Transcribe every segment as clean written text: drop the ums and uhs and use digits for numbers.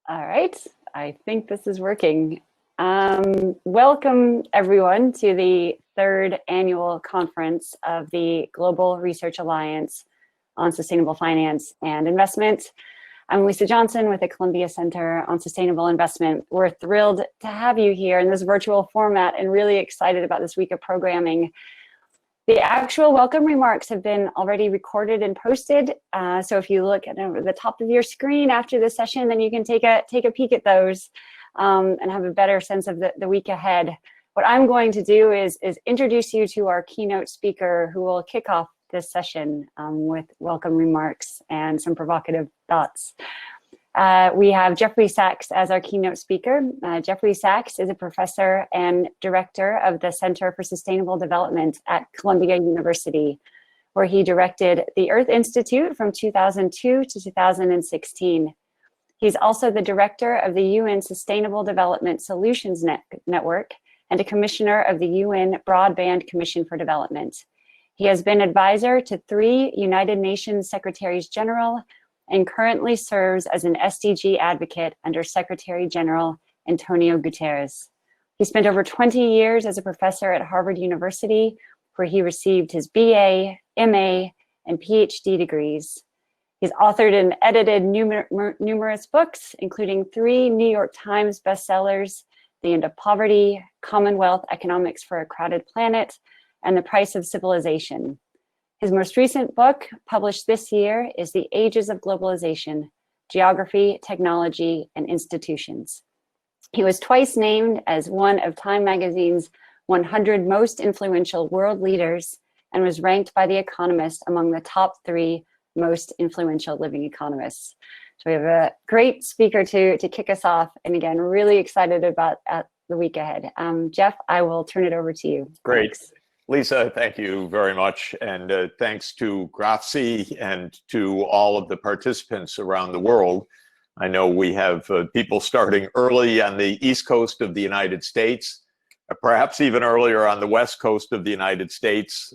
All right, I think this is working. Welcome everyone to the third annual conference of the Global Research Alliance on Sustainable Finance and Investment. I'm Lisa Johnson with the Columbia Center on Sustainable Investment. We're thrilled to have you here in this virtual format and really excited about this week of programming. The actual welcome remarks have been already recorded and posted. So if you look at the top of your screen after this session, then you can take a peek at those and have a better sense of the week ahead. What I'm going to do is introduce you to our keynote speaker who will kick off this session with welcome remarks and some provocative thoughts. We have Jeffrey Sachs as our keynote speaker. Jeffrey Sachs is a professor and director of the Center for Sustainable Development at Columbia University, where he directed the Earth Institute from 2002 to 2016. He's also the director of the UN Sustainable Development Solutions Network and a commissioner of the UN Broadband Commission for Development. He has been advisor to 3 United Nations Secretaries General and currently serves as an SDG advocate under Secretary General Antonio Guterres. He spent over 20 years as a professor at Harvard University, where he received his BA, MA, and PhD degrees. He's authored and edited numerous books, including 3 New York Times bestsellers, The End of Poverty, Commonwealth Economics for a Crowded Planet, and The Price of Civilization. His most recent book, published this year, is The Ages of Globalization: Geography, Technology, and Institutions. He was twice named as one of Time magazine's 100 most influential world leaders and was ranked by The Economist among the top 3 most influential living economists. So we have a great speaker to kick us off. And again, really excited about the week ahead. Jeff, I will turn it over to you. Great. Thanks. Lisa, thank you very much. And thanks to GRASFI and to all of the participants around the world. I know we have people starting early on the East Coast of the United States, perhaps even earlier on the West Coast of the United States.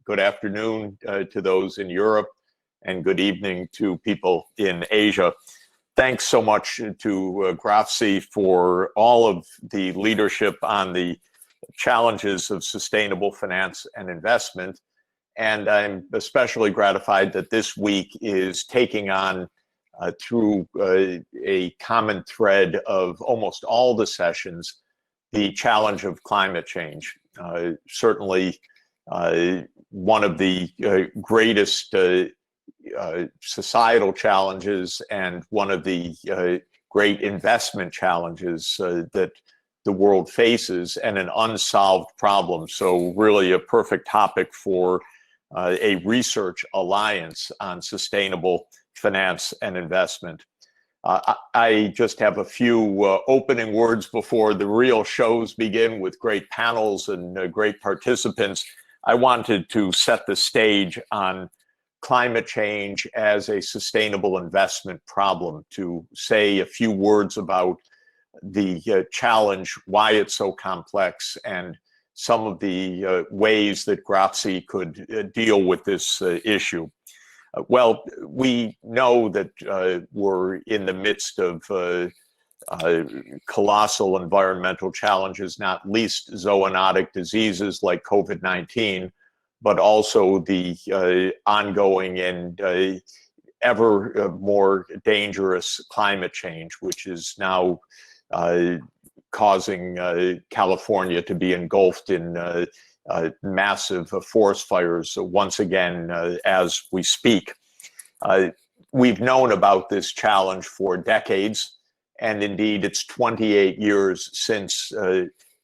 Good afternoon to those in Europe, and good evening to people in Asia. Thanks so much to GRASFI for all of the leadership on the challenges of sustainable finance and investment. And I'm especially gratified that this week is taking on through a common thread of almost all the sessions, the challenge of climate change. Certainly one of the greatest societal challenges and one of the great investment challenges that the world faces, and an unsolved problem. So really a perfect topic for a research alliance on sustainable finance and investment. I just have a few opening words before the real shows begin with great panels and great participants. I wanted to set the stage on climate change as a sustainable investment problem, to say a few words about the challenge, why it's so complex, and some of the ways that GRASFI could deal with this issue. Well, we know that we're in the midst of colossal environmental challenges, not least zoonotic diseases like COVID-19, but also the ongoing and ever more dangerous climate change, which is now causing California to be engulfed in massive forest fires once again as we speak. We've known about this challenge for decades, and indeed it's 28 years since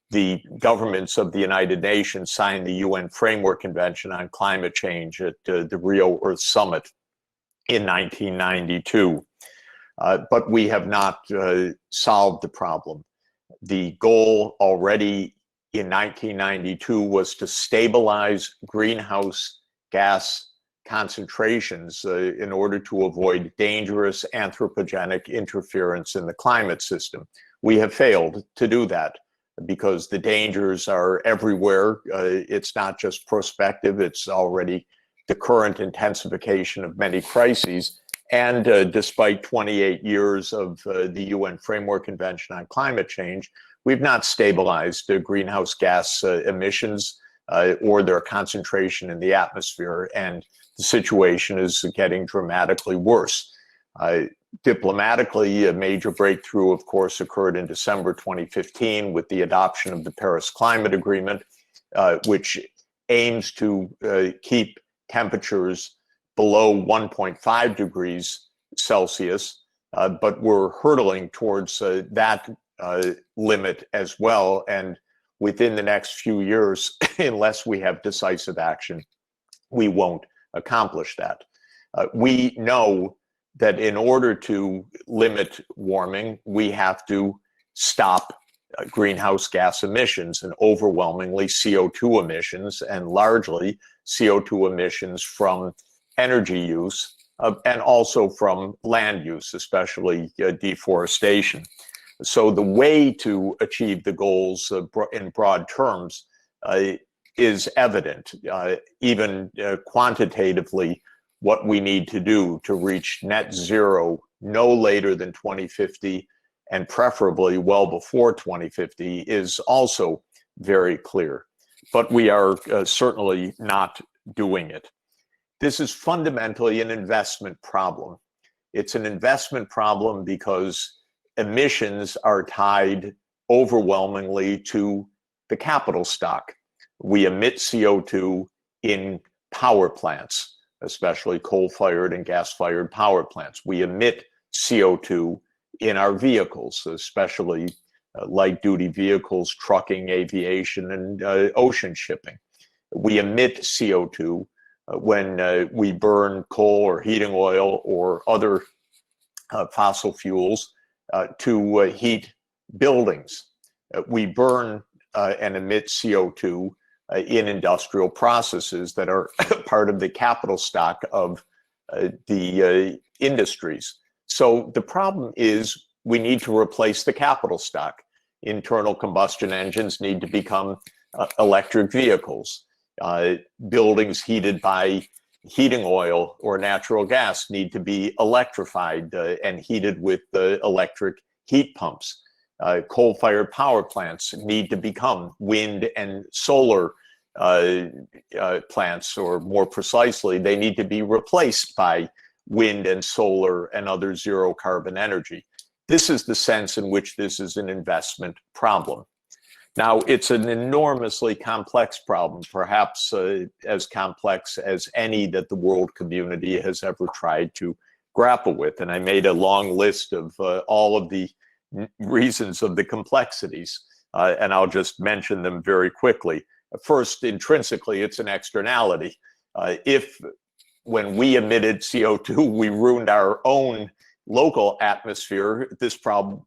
the governments of the United Nations signed the UN Framework Convention on Climate Change at the Rio Earth Summit in 1992. But we have not solved the problem. The goal already in 1992 was to stabilize greenhouse gas concentrations in order to avoid dangerous anthropogenic interference in the climate system. We have failed to do that because the dangers are everywhere. It's not just prospective, it's already the current intensification of many crises. And despite 28 years of the UN Framework Convention on Climate Change, we've not stabilized greenhouse gas emissions or their concentration in the atmosphere, and the situation is getting dramatically worse. Diplomatically, a major breakthrough, of course, occurred in December 2015 with the adoption of the Paris Climate Agreement, which aims to keep temperatures below 1.5 degrees Celsius, but we're hurtling towards that limit as well. And within the next few years, unless we have decisive action, we won't accomplish that. We know that in order to limit warming, we have to stop greenhouse gas emissions, and overwhelmingly CO2 emissions, and largely CO2 emissions from energy use, and also from land use, especially deforestation. So the way to achieve the goals in broad terms is evident, even quantitatively. What we need to do to reach net zero no later than 2050, and preferably well before 2050, is also very clear. But we are certainly not doing it. This is fundamentally an investment problem. It's an investment problem because emissions are tied overwhelmingly to the capital stock. We emit CO2 in power plants, especially coal-fired and gas-fired power plants. We emit CO2 in our vehicles, especially light-duty vehicles, trucking, aviation, and ocean shipping. We emit CO2 when we burn coal or heating oil or other fossil fuels to heat buildings. We burn and emit CO2 in industrial processes that are part of the capital stock of the industries. So the problem is we need to replace the capital stock. Internal combustion engines need to become electric vehicles. Buildings heated by heating oil or natural gas need to be electrified and heated with electric heat pumps. Coal-fired power plants need to become wind and solar plants, or more precisely, they need to be replaced by wind and solar and other zero carbon energy. This is the sense in which this is an investment problem. Now, it's an enormously complex problem, perhaps as complex as any that the world community has ever tried to grapple with. And I made a long list of all of the reasons of the complexities, and I'll just mention them very quickly. First, intrinsically, it's an externality. If when we emitted CO2, we ruined our own local atmosphere, this problem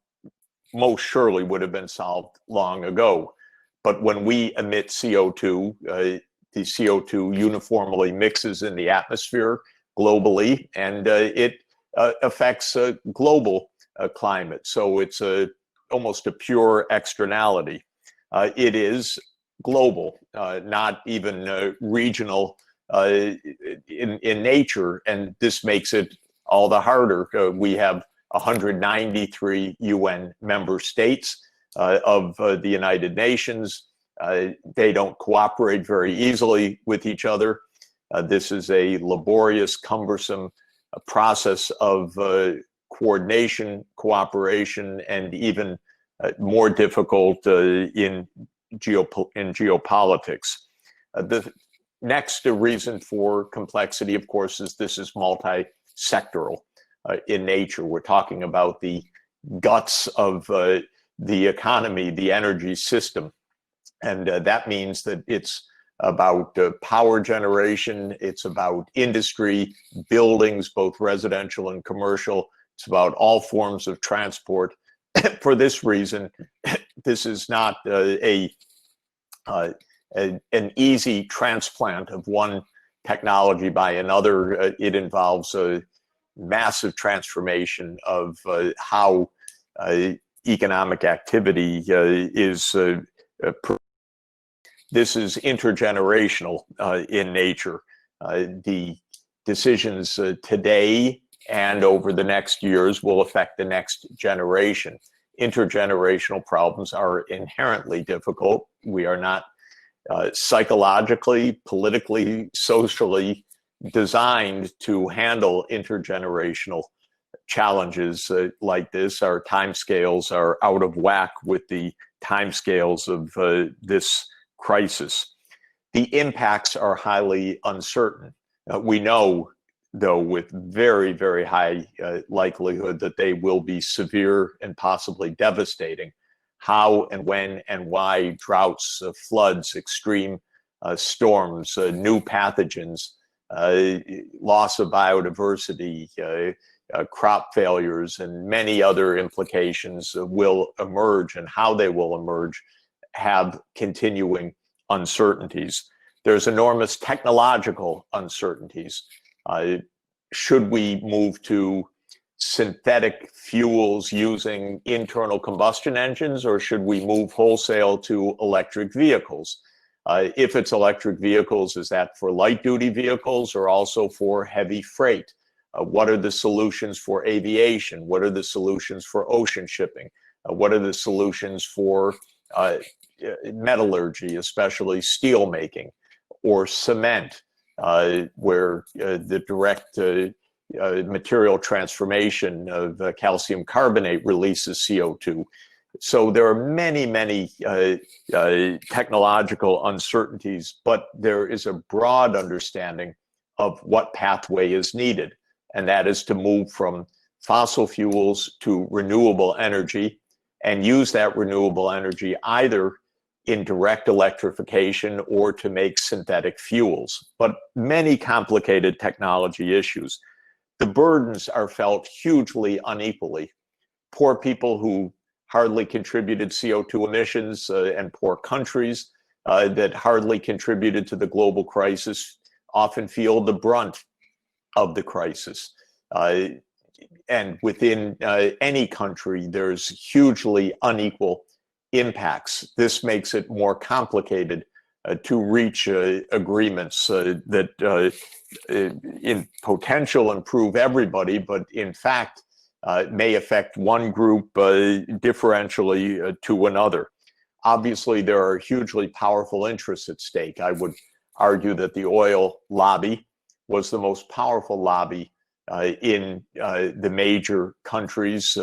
most surely would have been solved long ago. But when we emit CO2, the CO2 uniformly mixes in the atmosphere globally, and it affects global climate. So it's almost a pure externality. It is global, not even regional in nature, and this makes it all the harder. We have 193 UN member states of the United Nations. They don't cooperate very easily with each other. This is a laborious, cumbersome process of coordination, cooperation, and even more difficult in geopolitics. The next reason for complexity, of course, is this is multi-sectoral in nature. We're talking about the guts of the economy, the energy system. And that means that it's about power generation, it's about industry, buildings, both residential and commercial. It's about all forms of transport. For this reason, this is not an easy transplant of one technology by another. It involves a massive transformation of how economic activity is. This is intergenerational in nature. The decisions today and over the next years will affect the next generation. Intergenerational problems are inherently difficult. We are not psychologically, politically, socially designed to handle intergenerational challenges like this. Our timescales are out of whack with the timescales of this crisis. The impacts are highly uncertain. We know, though, with very, very high likelihood that they will be severe and possibly devastating. How and when and why droughts, floods, extreme storms, new pathogens, loss of biodiversity, crop failures, and many other implications will emerge, and how they will emerge have continuing uncertainties. There's enormous technological uncertainties. Should we move to synthetic fuels using internal combustion engines, or should we move wholesale to electric vehicles? If it's electric vehicles, is that for light duty vehicles or also for heavy freight? What are the solutions for aviation? What are the solutions for ocean shipping? What are the solutions for metallurgy, especially steel making, or cement, where the direct material transformation of calcium carbonate releases CO2. So there are many, many technological uncertainties, but there is a broad understanding of what pathway is needed, and that is to move from fossil fuels to renewable energy and use that renewable energy either in direct electrification or to make synthetic fuels, but many complicated technology issues. The burdens are felt hugely unequally. Poor people who hardly contributed CO2 emissions and poor countries that hardly contributed to the global crisis often feel the brunt of the crisis. And within any country, there's hugely unequal impacts. This makes it more complicated to reach agreements that in potential improve everybody, but in fact may affect one group differentially to another. Obviously, there are hugely powerful interests at stake. I would argue that the oil lobby was the most powerful lobby in the major countries,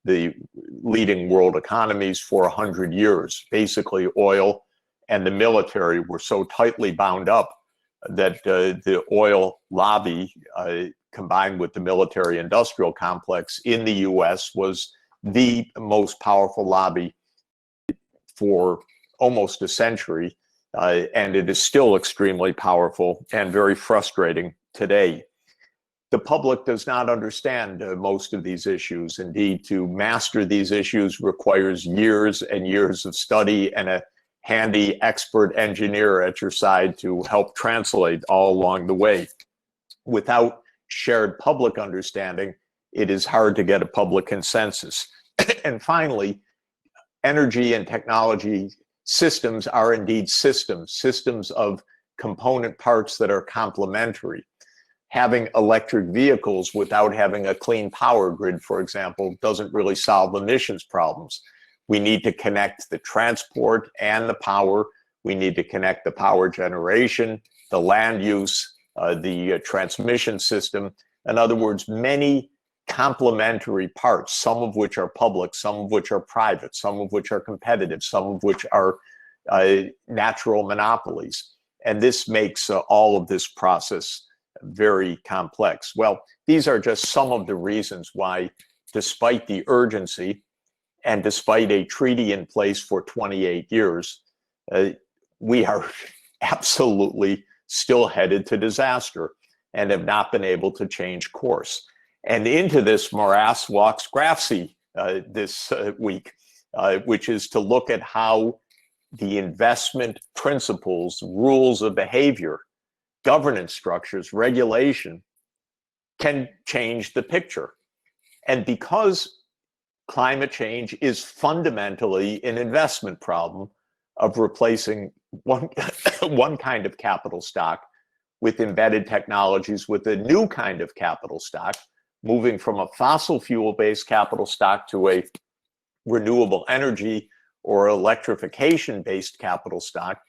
the leading world economies for 100 years. Basically, oil and the military were so tightly bound up that the oil lobby, combined with the military-industrial complex in the US, was the most powerful lobby for almost a century, and it is still extremely powerful and very frustrating today. The public does not understand most of these issues. Indeed, to master these issues requires years and years of study and a handy expert engineer at your side to help translate all along the way. Without shared public understanding, it is hard to get a public consensus. And finally, energy and technology systems are indeed systems of component parts that are complementary. Having electric vehicles without having a clean power grid, for example, doesn't really solve emissions problems. We need to connect the transport and the power. We need to connect the power generation, the land use, the transmission system. In other words, many complementary parts, some of which are public, some of which are private, some of which are competitive, some of which are natural monopolies. And this makes all of this process very complex. Well, these are just some of the reasons why, despite the urgency and despite a treaty in place for 28 years, we are absolutely still headed to disaster and have not been able to change course. And into this morass walks GRASFI this week, which is to look at how the investment principles, rules of behavior, governance structures, regulation can change the picture. And because climate change is fundamentally an investment problem of replacing one kind of capital stock with embedded technologies with a new kind of capital stock, moving from a fossil fuel-based capital stock to a renewable energy or electrification-based capital stock,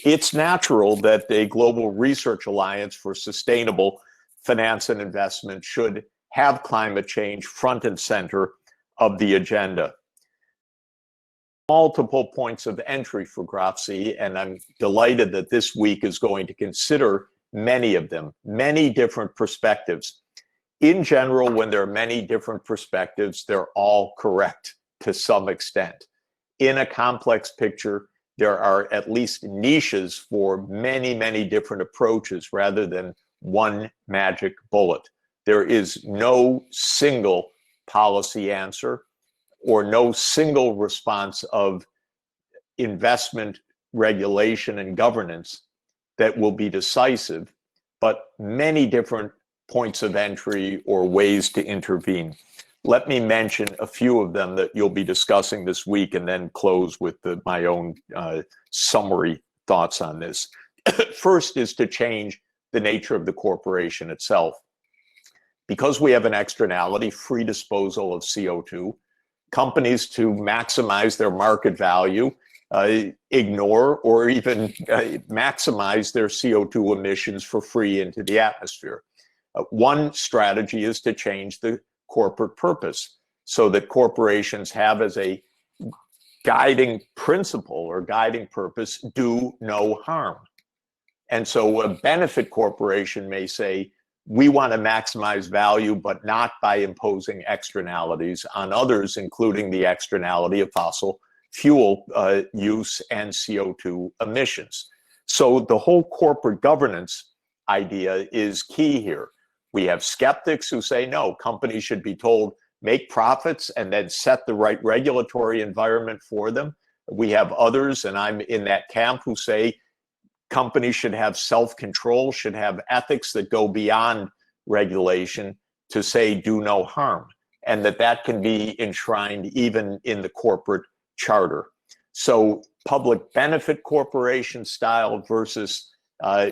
it's natural that a global research alliance for sustainable finance and investment should have climate change front and center of the agenda. Multiple points of entry for GRASFI, and I'm delighted that this week is going to consider many of them, many different perspectives. In general, when there are many different perspectives, they're all correct to some extent. In a complex picture, there are at least niches for many, many different approaches rather than one magic bullet. There is no single policy answer or no single response of investment regulation and governance that will be decisive, but many different points of entry or ways to intervene. Let me mention a few of them that you'll be discussing this week and then close with my own summary thoughts on this. First is to change the nature of the corporation itself. Because we have an externality, free disposal of CO2, companies to maximize their market value, ignore or even maximize their CO2 emissions for free into the atmosphere. One strategy is to change the corporate purpose so that corporations have as a guiding principle or guiding purpose, do no harm. And so a benefit corporation may say, we want to maximize value, but not by imposing externalities on others, including the externality of fossil fuel use and CO2 emissions. So the whole corporate governance idea is key here. We have skeptics who say, no, companies should be told, make profits and then set the right regulatory environment for them. We have others, and I'm in that camp, who say companies should have self-control, should have ethics that go beyond regulation to say do no harm, and that can be enshrined even in the corporate charter. So public benefit corporation style versus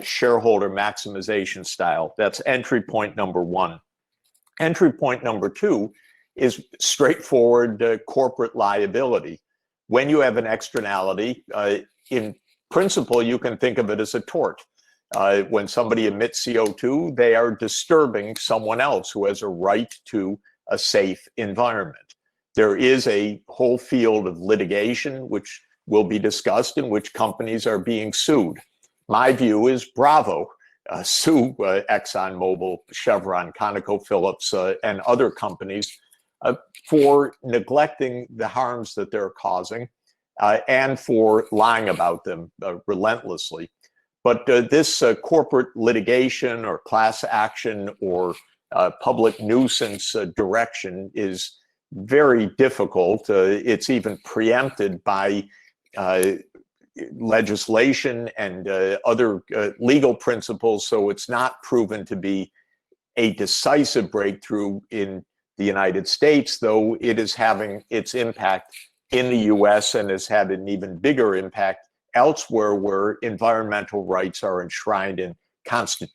shareholder maximization style. That's entry point number one. Entry point number two is straightforward corporate liability. When you have an externality, in principle, you can think of it as a tort. When somebody emits CO2, they are disturbing someone else who has a right to a safe environment. There is a whole field of litigation, which will be discussed, in which companies are being sued. My view is bravo, sue ExxonMobil, Chevron, ConocoPhillips, and other companies for neglecting the harms that they're causing and for lying about them relentlessly. But this corporate litigation or class action or public nuisance direction is very difficult. It's even preempted by legislation and other legal principles, so it's not proven to be a decisive breakthrough in the United States, though it is having its impact in the US and has had an even bigger impact elsewhere where environmental rights are enshrined in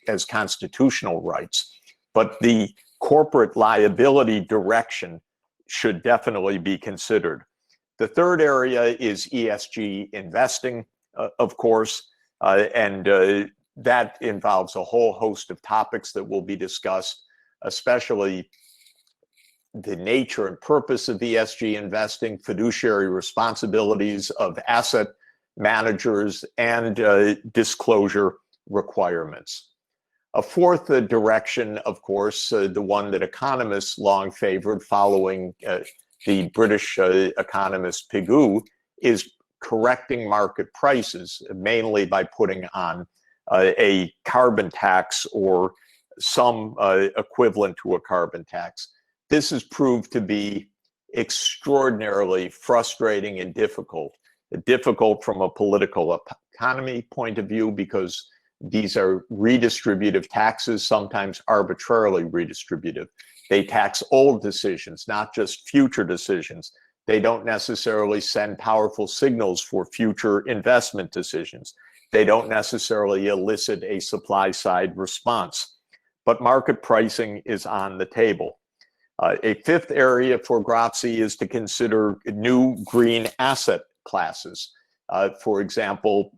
as constitutional rights. But the corporate liability direction should definitely be considered. The third area is ESG investing, of course, and that involves a whole host of topics that will be discussed, especially the nature and purpose of ESG investing, fiduciary responsibilities of asset managers, and disclosure requirements. A fourth direction, of course, the one that economists long favored following the British economist Pigou, is correcting market prices, mainly by putting on a carbon tax or some equivalent to a carbon tax. This has proved to be extraordinarily frustrating and difficult. Difficult from a political economy point of view because these are redistributive taxes, sometimes arbitrarily redistributive. They tax old decisions, not just future decisions. They don't necessarily send powerful signals for future investment decisions. They don't necessarily elicit a supply side response. But market pricing is on the table. A fifth area for GRASFI is to consider new green asset classes. For example,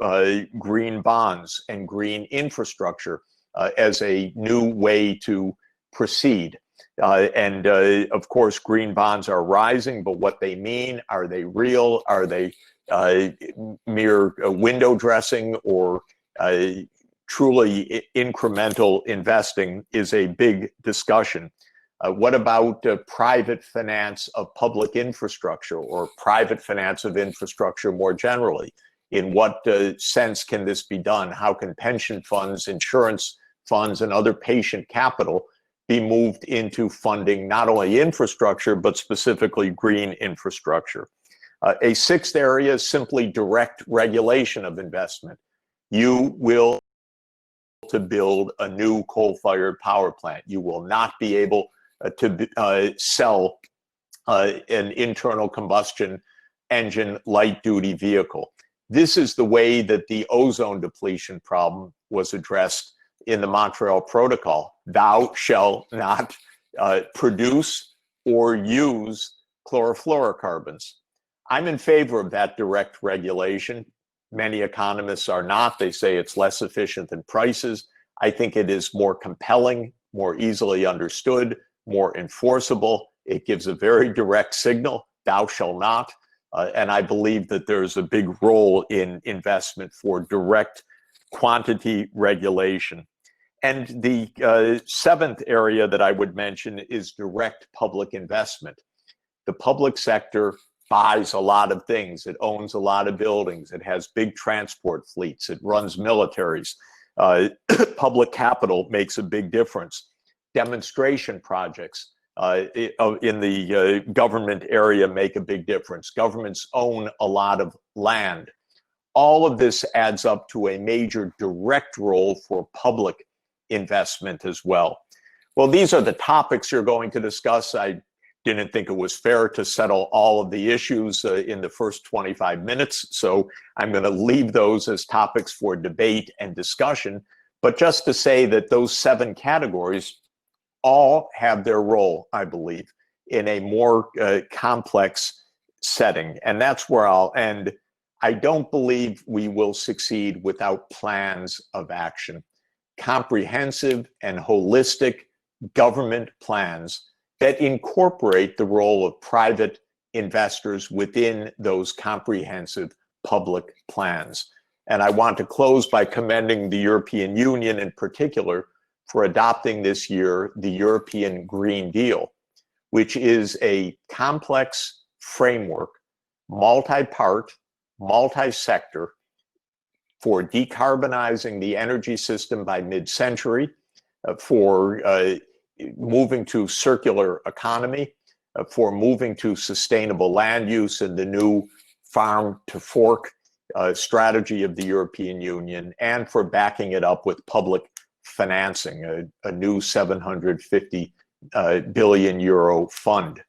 green bonds and green infrastructure as a new way to proceed. Of course, green bonds are rising, but what they mean, are they real? Are they mere window dressing, or truly incremental investing is a big discussion. What about private finance of public infrastructure, or private finance of infrastructure more generally? In what sense can this be done? How can pension funds, insurance funds, and other patient capital be moved into funding not only infrastructure, but specifically green infrastructure? A sixth area is simply direct regulation of investment. You will to build a new coal-fired power plant. You will not be able to sell an internal combustion engine light-duty vehicle. This is the way that the ozone depletion problem was addressed in the Montreal Protocol. Thou shalt not produce or use chlorofluorocarbons. I'm in favor of that direct regulation. Many economists are not. They say it's less efficient than prices. I think it is more compelling, more easily understood, more enforceable. It gives a very direct signal, thou shalt not. And I believe that there's a big role in investment for direct quantity regulation. And the seventh area that I would mention is direct public investment. The public sector buys a lot of things. It owns a lot of buildings. It has big transport fleets. It runs militaries. Public capital makes a big difference. Demonstration projects in the government area make a big difference. Governments own a lot of land. All of this adds up to a major direct role for public investment as well. Well, these are the topics you're going to discuss. I didn't think it was fair to settle all of the issues in the first 25 minutes, so I'm going to leave those as topics for debate and discussion. But just to say that those 7 categories all have their role, I believe, in a more complex setting. And that's where I'll end. I don't believe we will succeed without plans of action. Comprehensive and holistic government plans that incorporate the role of private investors within those comprehensive public plans. And I want to close by commending the European Union in particular for adopting this year the European Green Deal, which is a complex framework, multi-part, multi-sector, for decarbonizing the energy system by mid-century, for moving to circular economy, for moving to sustainable land use and the new farm to fork strategy of the European Union, and for backing it up with public financing, a new 750 billion euro fund.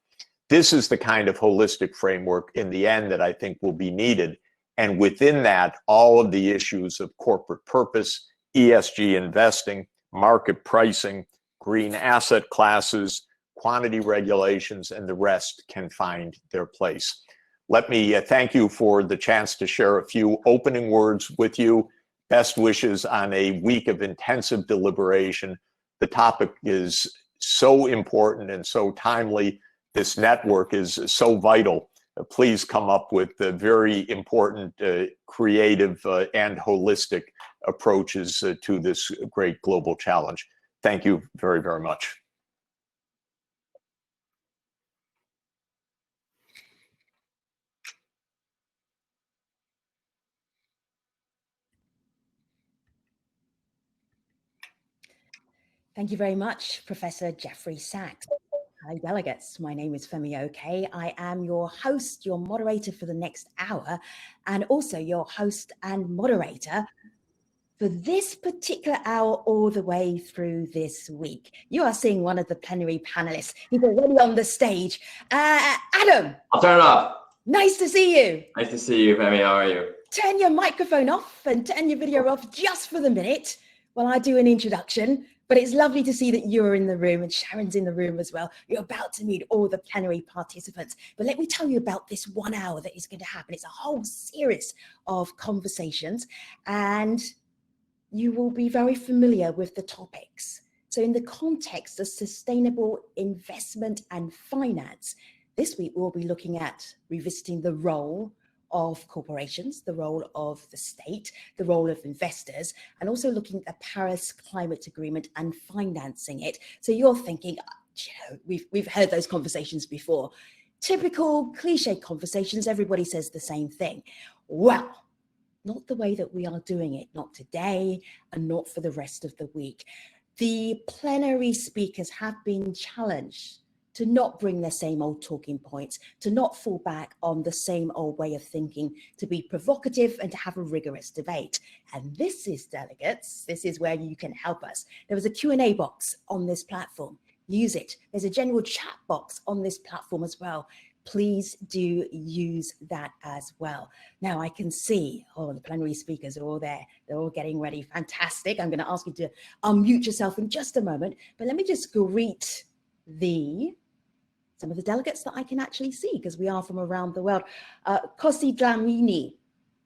This is the kind of holistic framework in the end that I think will be needed. And within that, all of the issues of corporate purpose, ESG investing, market pricing, green asset classes, quantity regulations, and the rest can find their place. Let me thank you for the chance to share a few opening words with you. Best wishes on a week of intensive deliberation. The topic is so important and so timely. This network is so vital. Please come up with very important, creative, and holistic approaches to this great global challenge. Thank you very, very much. Thank you very much, Professor Jeffrey Sachs. Hi, delegates. My name is Femi Oke. I am your host, your moderator for the next hour, and also your host and moderator for this particular hour all the way through this week. You are seeing one of the plenary panelists. He's already on the stage. Adam. I'll turn it off. Nice to see you. Nice to see you, Femi. How are you? Turn your microphone off and turn your video off just for the minute while I do an introduction. But it's lovely to see that you're in the room and Sharon's in the room as well. You're about to meet all the plenary participants. But let me tell you about this 1 hour that is going to happen. It's a whole series of conversations, and you will be very familiar with the topics. So in the context of sustainable investment and finance, this week we'll be looking at revisiting the role of corporations, the role of the state, the role of investors, and also looking at the Paris Climate Agreement and financing it. So you're thinking, you know, we've heard those conversations before. Typical cliche conversations, everybody says the same thing. Well, not the way that we are doing it, not today and not for the rest of the week. The plenary speakers have been challenged to not bring their same old talking points, to not fall back on the same old way of thinking, to be provocative and to have a rigorous debate. And this is, delegates, this is where you can help us. There was a Q&A box on this platform. Use it. There's a general chat box on this platform as well. Please do use that as well. Now I can see, oh, the plenary speakers are all there. They're all getting ready. Fantastic. I'm going to ask you to unmute yourself in just a moment, but let me just greet some of the delegates that I can actually see, because we are from around the world. Kosi Dlamini,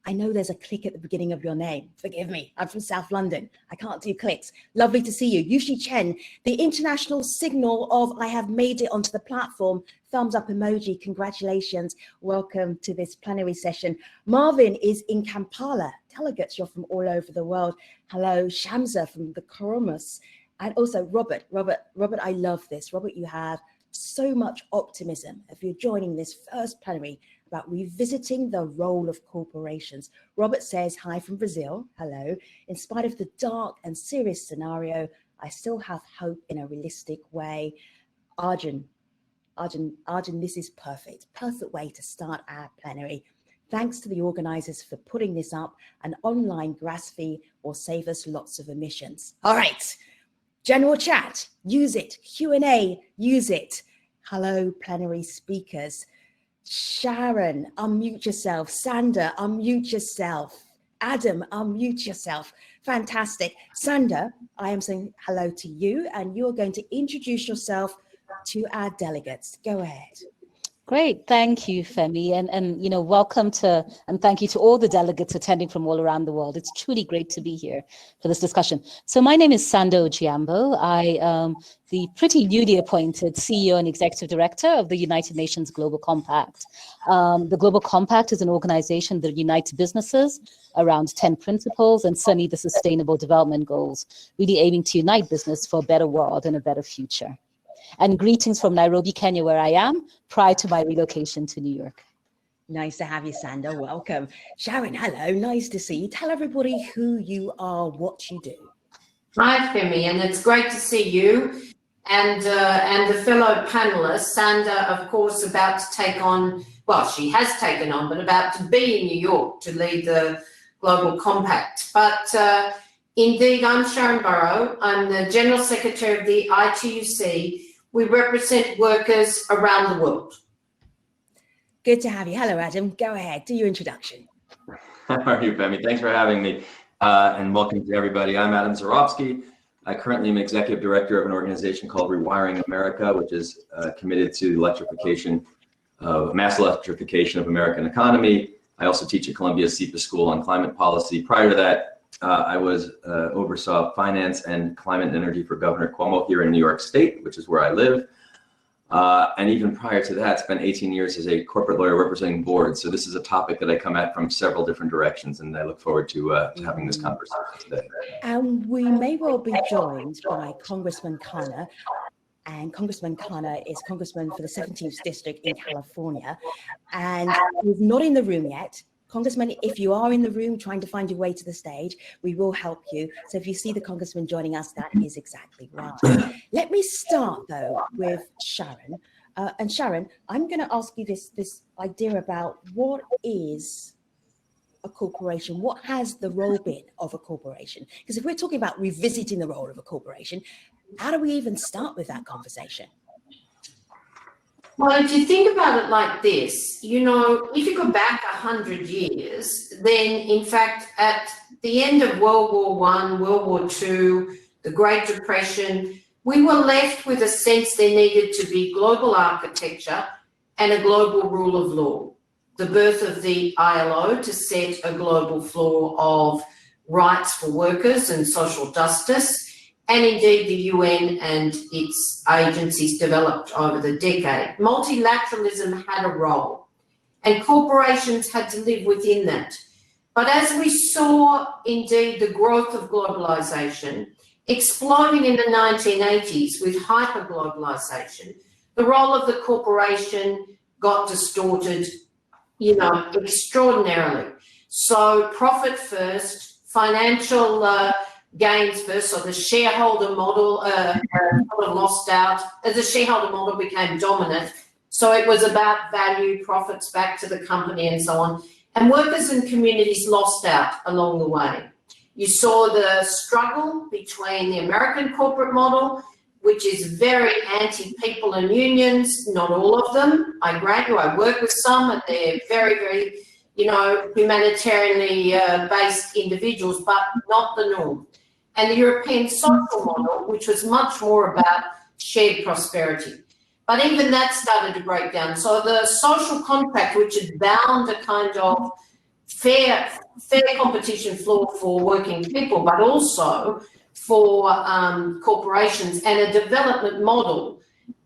I know there's a click at the beginning of your name. Forgive me, I'm from South London. I can't do clicks. Lovely to see you. Yushi Chen, the international signal of I have made it onto the platform. Thumbs up emoji, congratulations. Welcome to this plenary session. Marvin is in Kampala. Delegates, you're from all over the world. Hello, Shamsa from the Koromus. And also Robert, I love this. Robert, you have so much optimism if you're joining this first plenary about revisiting the role of corporations. Robert says, hi from Brazil, hello. In spite of the dark and serious scenario, I still have hope in a realistic way. Arjun, this is perfect way to start our plenary. Thanks to the organizers for putting this up. An online GRASFI will save us lots of emissions. All right. General chat, use it. Q&A, use it. Hello, plenary speakers. Sharan, unmute yourself. Sanda, unmute yourself. Adam, unmute yourself. Fantastic. Sanda, I am saying hello to you, and you're going to introduce yourself to our delegates. Go ahead. Great, thank you, Femi, and you know, welcome to and thank you to all the delegates attending from all around the world. It's truly great to be here for this discussion. So my name is Sanda Ojiambo. I am the pretty newly appointed CEO and Executive Director of the United Nations Global Compact. The Global Compact is an organization that unites businesses around 10 principles and certainly the Sustainable Development Goals, really aiming to unite business for a better world and a better future. And greetings from Nairobi, Kenya, where I am, prior to my relocation to New York. Nice to have you, Sanda. Welcome. Sharon, hello. Nice to see you. Tell everybody who you are, what you do. Hi, Femi, and it's great to see you and the fellow panelists. Sanda, of course, about to take on, well, she has taken on, but about to be in New York to lead the Global Compact. But indeed, I'm Sharan Burrow. I'm the General Secretary of the ITUC. We represent workers around the world. Good to have you. Hello, Adam. Go ahead. Do your introduction. How are you, Femi? Thanks for having me. And welcome to everybody. I'm Adam Zurofsky. I currently am Executive Director of an organization called Rewiring America, which is committed to electrification, mass electrification of American economy. I also teach at Columbia's CEPA School on climate policy. Prior to that, I oversaw finance and climate and energy for Governor Cuomo here in New York State, which is where I live. And even prior to that, spent 18 years as a corporate lawyer representing boards. So this is a topic that I come at from several different directions, and I look forward to having this conversation today. And we may well be joined by Congressman Khanna. And Congressman Khanna is Congressman for the 17th District in California. And he's not in the room yet. Congressman, if you are in the room trying to find your way to the stage, we will help you. So if you see the Congressman joining us, that is exactly right. Let me start, though, with Sharan. And Sharan, I'm going to ask you this idea about what is a corporation? What has the role been of a corporation? Because if we're talking about revisiting the role of a corporation, how do we even start with that conversation? Well, if you think about it like this, you know, if you go back 100 years, then in fact, at the end of World War I, World War II, the Great Depression, we were left with a sense there needed to be global architecture and a global rule of law. The birth of the ILO to set a global floor of rights for workers and social justice, and indeed the UN and its agencies developed over the decade. Multilateralism had a role, and corporations had to live within that. But as we saw indeed the growth of globalization exploding in the 1980s with hyperglobalization, the role of the corporation got distorted, extraordinarily. So profit first, financial gains first, so the shareholder model sort of lost out. As the shareholder model became dominant, so it was about value, profits back to the company and so on. And workers and communities lost out along the way. You saw the struggle between the American corporate model, which is very anti-people and unions, not all of them, I grant you, I work with some, and they're very, very, humanitarianly based individuals, but not the norm. And the European social model, which was much more about shared prosperity. But even that started to break down. So the social contract, which had bound a kind of fair competition floor for working people, but also for corporations, and a development model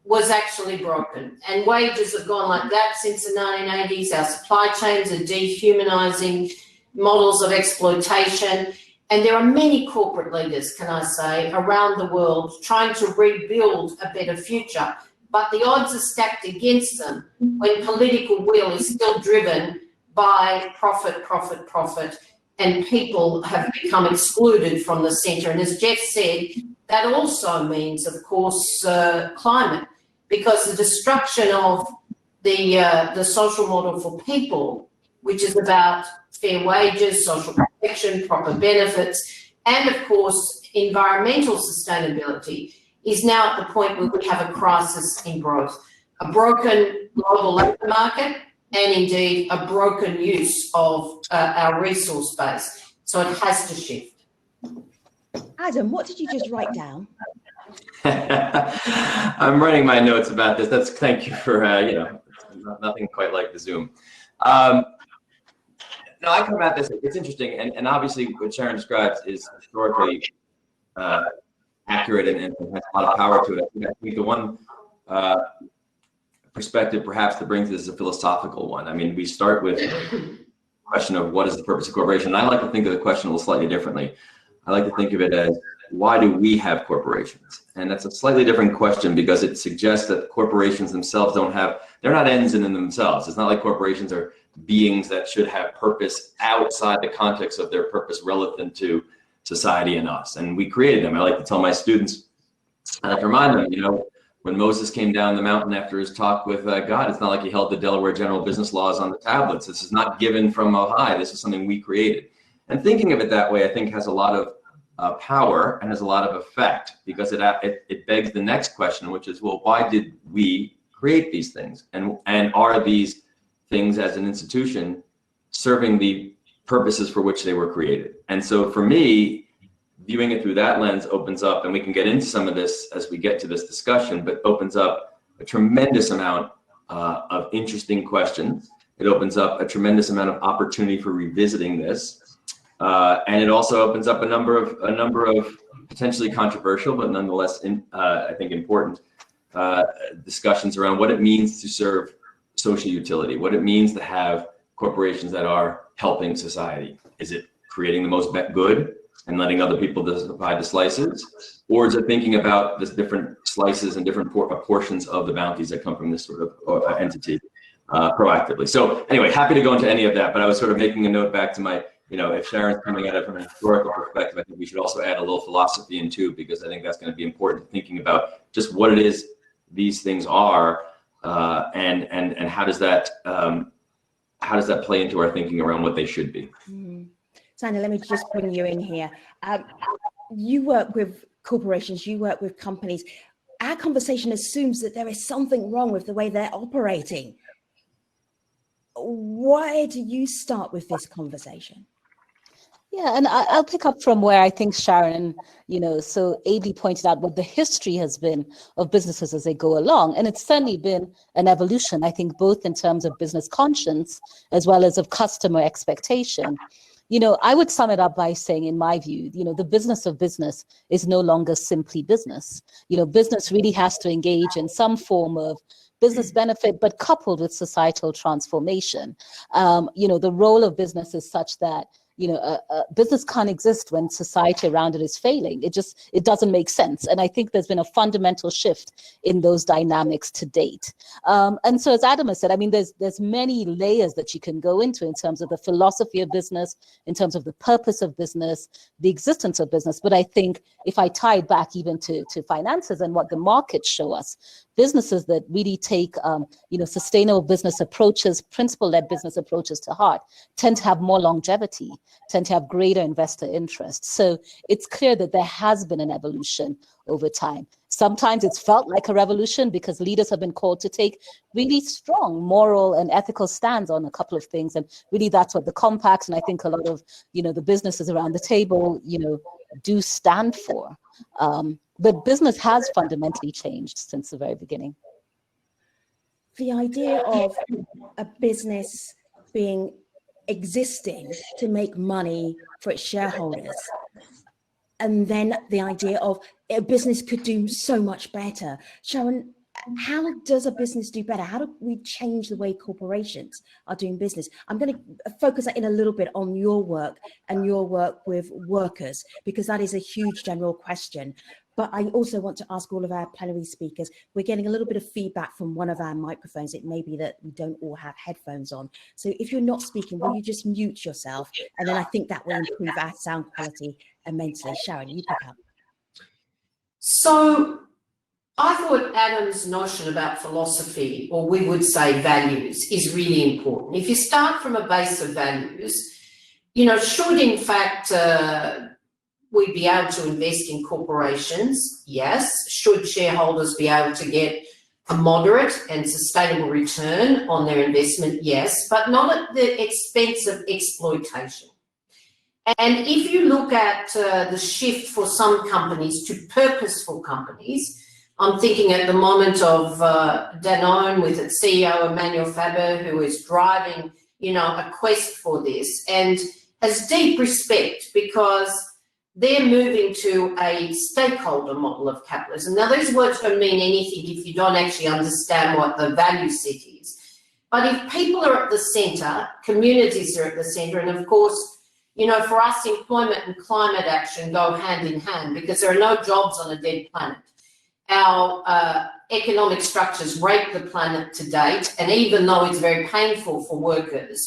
was actually broken. And wages have gone like that since the 1980s. Our supply chains are dehumanizing models of exploitation. And there are many corporate leaders, can I say, around the world trying to rebuild a better future. But the odds are stacked against them when political will is still driven by profit, profit, profit, and people have become excluded from the centre. And as Jeff said, that also means, of course, climate, because the destruction of the social model for people, which is about fair wages, social protection, proper benefits, and of course, environmental sustainability, is now at the point where we have a crisis in growth, a broken global labour market, and indeed a broken use of our resource base. So it has to shift. Adam, what did you just write down? I'm writing my notes about this. Thank you for, nothing quite like the Zoom. No, I come at this, it's interesting, and obviously what Sharan describes is historically accurate and has a lot of power to it. I think the one perspective perhaps that brings this is a philosophical one. I mean, we start with the question of what is the purpose of corporation? And I like to think of the question a little slightly differently. I like to think of it as, why do we have corporations? And that's a slightly different question because it suggests that corporations themselves they're not ends in themselves. It's not like corporations are beings that should have purpose outside the context of their purpose relative to society and us. And we created them. I like to tell my students, I like to remind them, when Moses came down the mountain after his talk with God, it's not like he held the Delaware General Business Laws on the tablets. This is not given from on high. This is something we created. And thinking of it that way, I think has a lot of power and has a lot of effect, because it begs the next question, which is, well, why did we create these things? And are these things as an institution serving the purposes for which they were created? And so for me, viewing it through that lens opens up, and we can get into some of this as we get to this discussion, but opens up a tremendous amount of interesting questions. It opens up a tremendous amount of opportunity for revisiting this. And it also opens up a number of potentially controversial, but nonetheless, I think important discussions around what it means to serve social utility, what it means to have corporations that are helping society. Is it creating the most good and letting other people divide the slices? Or is it thinking about this different slices and different portions of the bounties that come from this sort of entity proactively? So anyway, happy to go into any of that, but I was sort of making a note back to my, if Sharon's coming at it from a historical perspective, I think we should also add a little philosophy in too, because I think that's going to be important, thinking about just what it is these things are, and how does that play into our thinking around what they should be. Sanda, let me just bring you in here. You work with corporations, you work with companies. Our conversation assumes that there is something wrong with the way they're operating. Why do you start with this conversation? Yeah, and I'll pick up from where I think Sharon, so ably pointed out what the history has been of businesses as they go along. And it's certainly been an evolution, I think, both in terms of business conscience as well as of customer expectation. I would sum it up by saying, in my view, the business of business is no longer simply business. Business really has to engage in some form of business benefit, but coupled with societal transformation. The role of business is such that business can't exist when society around it is failing. It doesn't make sense. And I think there's been a fundamental shift in those dynamics to date. And so as Adam has said, I mean, there's many layers that you can go into in terms of the philosophy of business, in terms of the purpose of business, the existence of business. But I think if I tie it back even to finances and what the markets show us, businesses that really take sustainable business approaches, principle-led business approaches to heart, tend to have more longevity, tend to have greater investor interest. So it's clear that there has been an evolution over time. Sometimes it's felt like a revolution because leaders have been called to take really strong moral and ethical stands on a couple of things. And really that's what the compacts, and I think a lot of, the businesses around the table, do stand for. But business has fundamentally changed since the very beginning. The idea of a business existing to make money for its shareholders, and then the idea of a business could do so much better. Sharan, how does a business do better? How do we change the way corporations are doing business? I'm going to focus in a little bit on your work and your work with workers, because that is a huge general question. But I also want to ask all of our plenary speakers, we're getting a little bit of feedback from one of our microphones. It may be that we don't all have headphones on. So if you're not speaking, will you just mute yourself? And then I think that will improve our sound quality immensely. Sharan, you pick up. So I thought Adam's notion about philosophy, or we would say values, is really important. If you start from a base of values, should in fact we be able to invest in corporations? Yes. Should shareholders be able to get a moderate and sustainable return on their investment? Yes, but not at the expense of exploitation. And if you look at the shift for some companies to purposeful companies, I'm thinking at the moment of Danone with its CEO, Emmanuel Faber, who is driving, a quest for this and has deep respect because they're moving to a stakeholder model of capitalism. Now, those words don't mean anything if you don't actually understand what the value set is. But if people are at the centre, communities are at the centre, and of course, for us, employment and climate action go hand in hand because there are no jobs on a dead planet. Our economic structures rape the planet to date, and even though it's very painful for workers,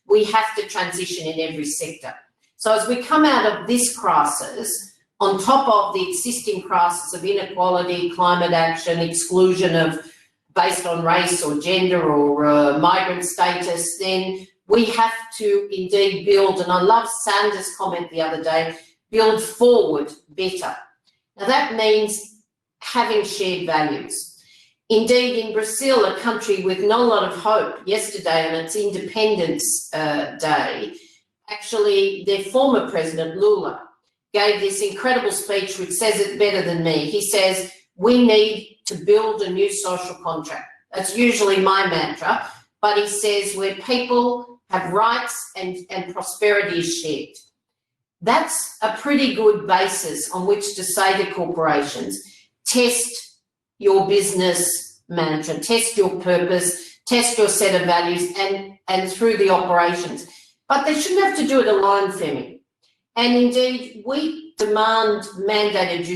we have to transition in every sector. So as we come out of this crisis, on top of the existing crisis of inequality, climate action, exclusion based on race or gender or migrant status, then we have to indeed build, and I love Sanda's comment the other day, build forward better. Now that means having shared values. Indeed, in Brazil, a country with not a lot of hope, yesterday on its Independence Day, actually their former president, Lula, gave this incredible speech which says it better than me. He says, we need to build a new social contract. That's usually my mantra, but he says where people have rights and prosperity is shared. That's a pretty good basis on which to say to corporations, test your business management, test your purpose, test your set of values and through the operations. But they shouldn't have to do it alone, Femi. And indeed, we demand mandated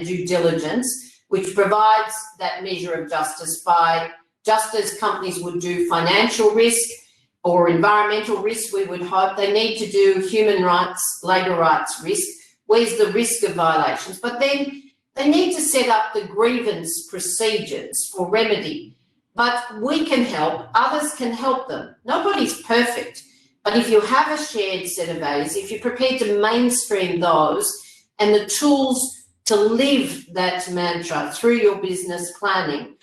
due diligence, which provides that measure of justice by, just as companies would do financial risk or environmental risk, we would hope they need to do human rights, labour rights risk. Where's the risk of violations? But then they need to set up the grievance procedures for remedy. But we can help, others can help them. Nobody's perfect, but if you have a shared set of values, if you're prepared to mainstream those and the tools to live that mantra through your business planning,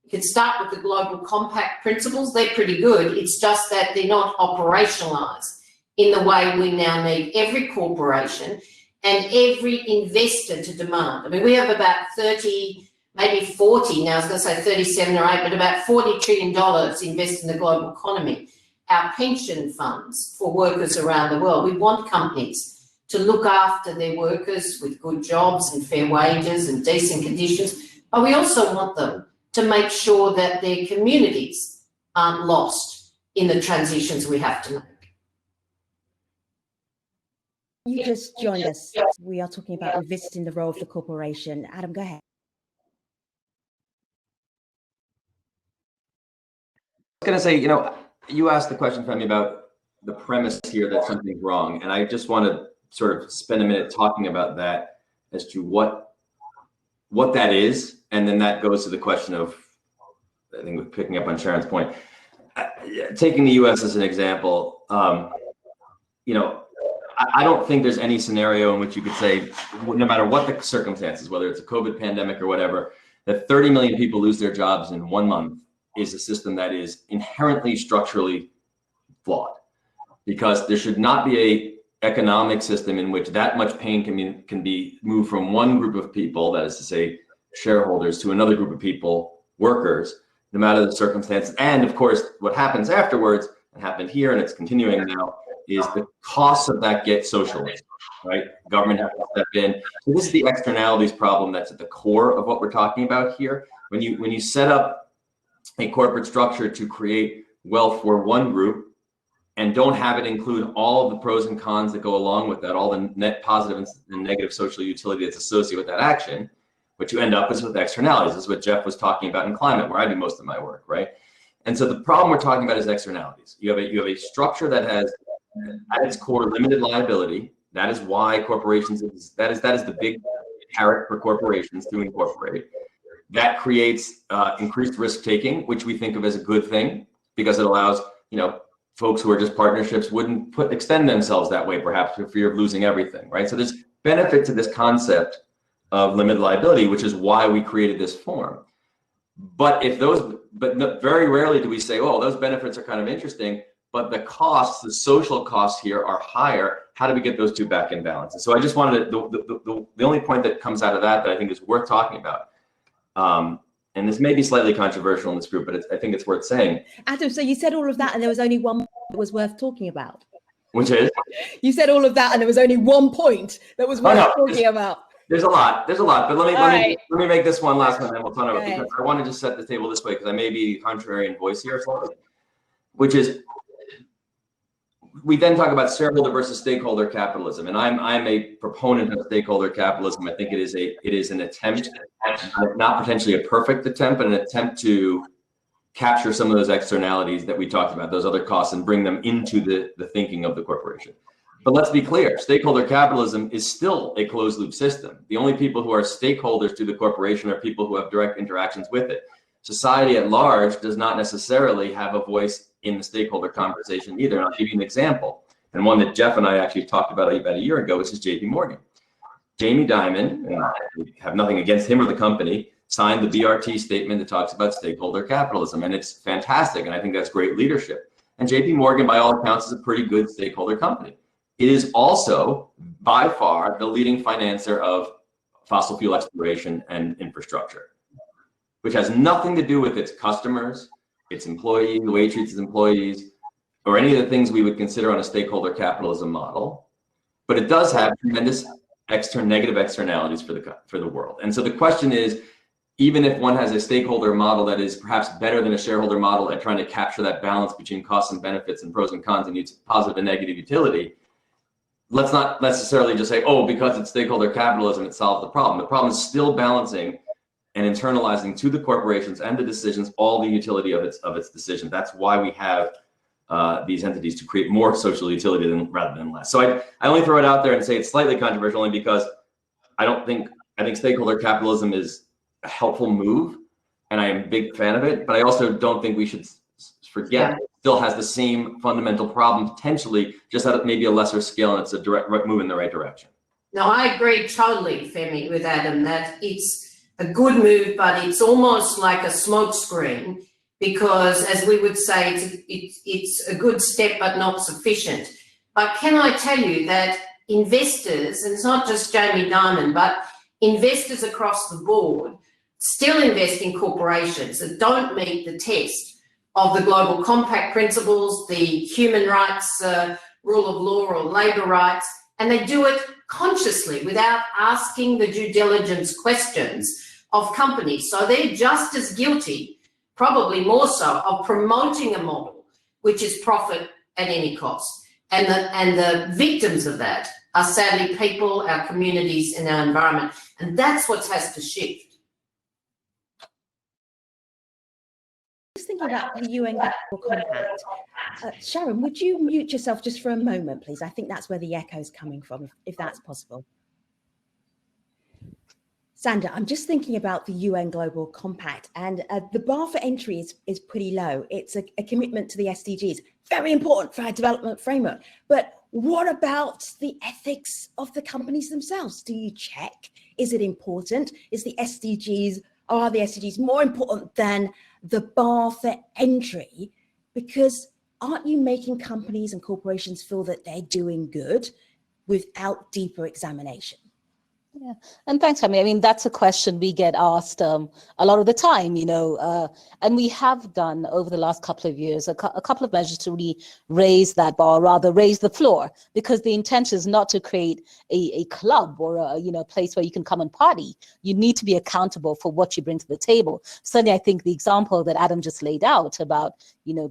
you can start with the global compact principles. They're pretty good. It's just that they're not operationalized. in the way we now need every corporation and every investor to demand. I mean, we have about 30, maybe 40 now, I was going to say 37 or 8, but about $40 trillion invested in the global economy. Our pension funds for workers around the world. We want companies to look after their workers with good jobs and fair wages and decent conditions, but we also want them to make sure that their communities aren't lost in the transitions we have to make. You just joined us. We are talking about revisiting the role of the corporation. Adam, go ahead. I was going to say, you know, you asked the question, Femi, about the premise here that something's wrong. And I just want to sort of spend a minute talking about that as to what that is. And then that goes to the question of, I think we're picking up on Sharon's point, taking the US as an example, you know, I don't think there's any scenario in which you could say, no matter what the circumstances, whether it's a COVID pandemic or whatever, that 30 million people lose their jobs in 1 month is a system that is inherently structurally flawed, because there should not be a economic system in which that much pain can be moved from one group of people, that is to say shareholders, to another group of people, workers, no matter the circumstances. And of course, what happens afterwards, and happened here and it's continuing now, is the costs of that get socialized, right? Government has to step in. So this is the externalities problem that's at the core of what we're talking about here. When you set up a corporate structure to create wealth for one group and don't have it include all of the pros and cons that go along with that, all the net positive and negative social utility that's associated with that action, what you end up is with externalities. This is what Jeff was talking about in climate, where I do most of my work, right? And so the problem we're talking about is externalities. You have a structure that has at its core limited liability. That is why corporations, that is the big carrot for corporations to incorporate. That creates increased risk taking, which we think of as a good thing, because it allows, you know, folks who are just partnerships wouldn't extend themselves that way, perhaps for fear of losing everything, right? So there's benefit to this concept of limited liability, which is why we created this form. But very rarely do we say, oh, those benefits are kind of interesting, but the costs, the social costs here are higher. How do we get those two back in balance? And so I just wanted to, the only point that comes out of that I think is worth talking about, and this may be slightly controversial in this group, but I think it's worth saying. Adam, so you said all of that and there was only one that was worth talking about. Which is? You said all of that and there was only one point that was worth talking about. There's a lot, but let me make this one last one, and then we'll talk about it, because I want to just set the table this way, because I may be contrarian voice here slightly, which is, we then talk about shareholder versus stakeholder capitalism, and I'm a proponent of stakeholder capitalism. I think it is an attempt, not potentially a perfect attempt, but an attempt to capture some of those externalities that we talked about, those other costs, and bring them into the thinking of the corporation. But let's be clear, stakeholder capitalism is still a closed loop system. The only people who are stakeholders to the corporation are people who have direct interactions with it. Society at large does not necessarily have a voice in the stakeholder conversation either. And I'll give you an example, and one that Jeff and I actually talked about a year ago, which is JP Morgan. Jamie Dimon, and I have nothing against him or the company, signed the BRT statement that talks about stakeholder capitalism, and it's fantastic, and I think that's great leadership. And JP Morgan, by all accounts, is a pretty good stakeholder company. It is also, by far, the leading financer of fossil fuel exploration and infrastructure, which has nothing to do with its customers, its employees, the way it treats its employees, or any of the things we would consider on a stakeholder capitalism model. But it does have tremendous negative externalities for the world. And so the question is, even if one has a stakeholder model that is perhaps better than a shareholder model at trying to capture that balance between costs and benefits and pros and cons and its positive and negative utility, let's not necessarily just say, oh, because it's stakeholder capitalism, it solves the problem. The problem is still balancing and internalizing to the corporations and the decisions all the utility of its decision. That's why we have these entities, to create more social utility rather than less. So I only throw it out there and say it's slightly controversial, only because I think stakeholder capitalism is a helpful move, and I am a big fan of it, but I also don't think we should forget it still has the same fundamental problem, potentially, just at maybe a lesser scale, and it's a direct move in the right direction. No, I agree totally, Femi, with Adam, that it's a good move, but it's almost like a smokescreen, because, as we would say, it's a good step, but not sufficient. But can I tell you that investors, and it's not just Jamie Dimon, but investors across the board still invest in corporations that don't meet the test of the global compact principles, the human rights, rule of law or labour rights, and they do it consciously without asking the due diligence questions of companies. So they're just as guilty, probably more so, of promoting a model which is profit at any cost. And the victims of that are sadly people, our communities, and our environment. And that's what has to shift. Just thinking about the UN Global Compact. Sharan, would you mute yourself just for a moment, please? I think that's where the echo is coming from, if that's possible. Sanda, I'm just thinking about the UN Global Compact, and the bar for entry is pretty low. It's a commitment to the SDGs, very important for our development framework. But what about the ethics of the companies themselves? Do you check? Is it important? Are the SDGs more important than the bar for entry? Because aren't you making companies and corporations feel that they're doing good without deeper examination? Yeah, and thanks, Femi. I mean, that's a question we get asked a lot of the time, and we have done over the last couple of years a couple of measures to really raise that bar, rather raise the floor, because the intention is not to create a club or a place where you can come and party. You need to be accountable for what you bring to the table. Certainly, I think the example that Adam just laid out about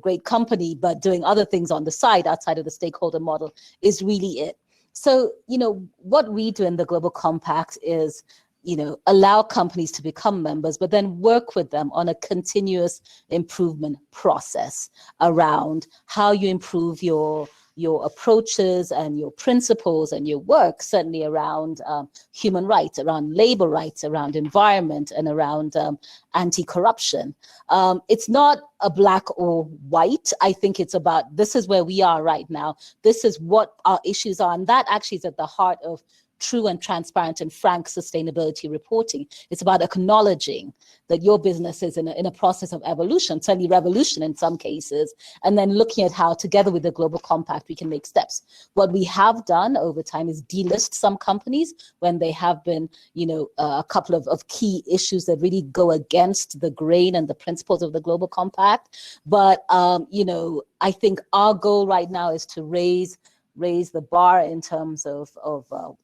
great company but doing other things on the side outside of the stakeholder model is really it. So, what we do in the Global Compact is, allow companies to become members, but then work with them on a continuous improvement process around how you improve your approaches and your principles and your work, certainly around human rights, around labor rights, around environment, and around anti-corruption. It's not a black or white. I think it's about, this is where we are right now. This is what our issues are. And that actually is at the heart of true and transparent and frank sustainability reporting. It's about acknowledging that your business is in a process of evolution, certainly revolution in some cases, and then looking at how together with the Global Compact we can make steps. What we have done over time is delist some companies when they have been, a couple of key issues that really go against the grain and the principles of the Global Compact. But, I think our goal right now is to raise the bar in terms of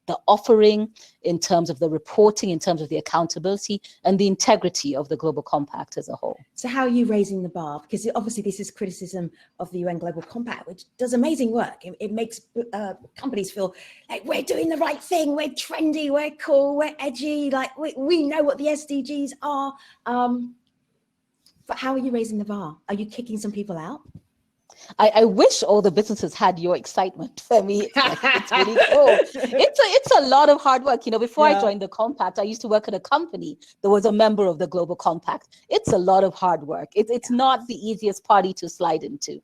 the offering, in terms of the reporting, in terms of the accountability and the integrity of the Global Compact as a whole. So how are you raising the bar? Because obviously this is criticism of the UN Global Compact, which does amazing work. It makes companies feel like we're doing the right thing, we're trendy, we're cool, we're edgy, like we know what the SDGs are. But how are you raising the bar? Are you kicking some people out? I wish all the businesses had your excitement. For me, it's really cool. It's a lot of hard work. Before I joined the Compact, I used to work at a company that was a member of the Global Compact. It's a lot of hard work. It's not the easiest party to slide into.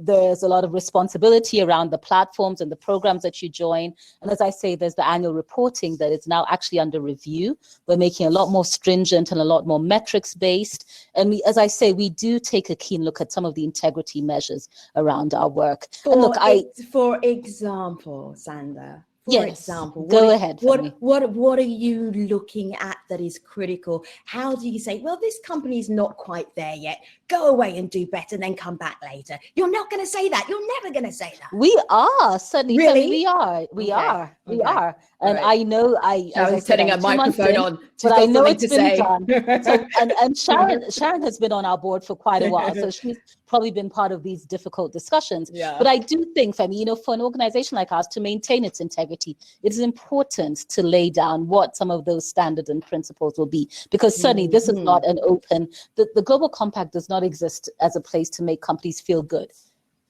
There's a lot of responsibility around the platforms and the programs that you join. And as I say, there's the annual reporting that is now actually under review. We're making a lot more stringent and a lot more metrics based. And as I say, we do take a keen look at some of the integrity measures around our work. For example, Sanda. For example, go ahead. What are you looking at that is critical? How do you say, well, this company's not quite there yet. Go away and do better, and then come back later. You're not going to say that. You're never going to say that. We are certainly. Really? We are. We are. And right. I know I was turning a microphone on, but I know it's been done. So, and Sharan has been on our board for quite a while, so she's probably been part of these difficult discussions. Yeah. But I do think, Femi, for an organization like ours to maintain its integrity, it is important to lay down what some of those standards and principles will be, because certainly this is not an open. The Global Compact does not exist as a place to make companies feel good.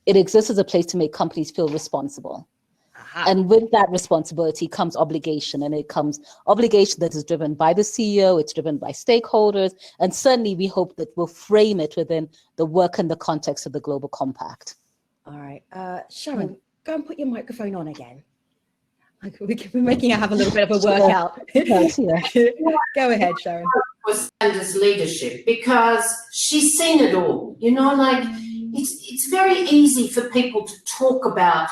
It exists as a place to make companies feel responsible. And with that responsibility comes obligation, and it comes obligation that is driven by the CEO, it's driven by stakeholders, and certainly we hope that we'll frame it within the work and the context of the Global Compact. All right, Sharan, go and put your microphone on again. We're making her have a little bit of a workout. Go ahead, Sharan. Was Sanda's leadership, because she's seen it all. It's very easy for people to talk about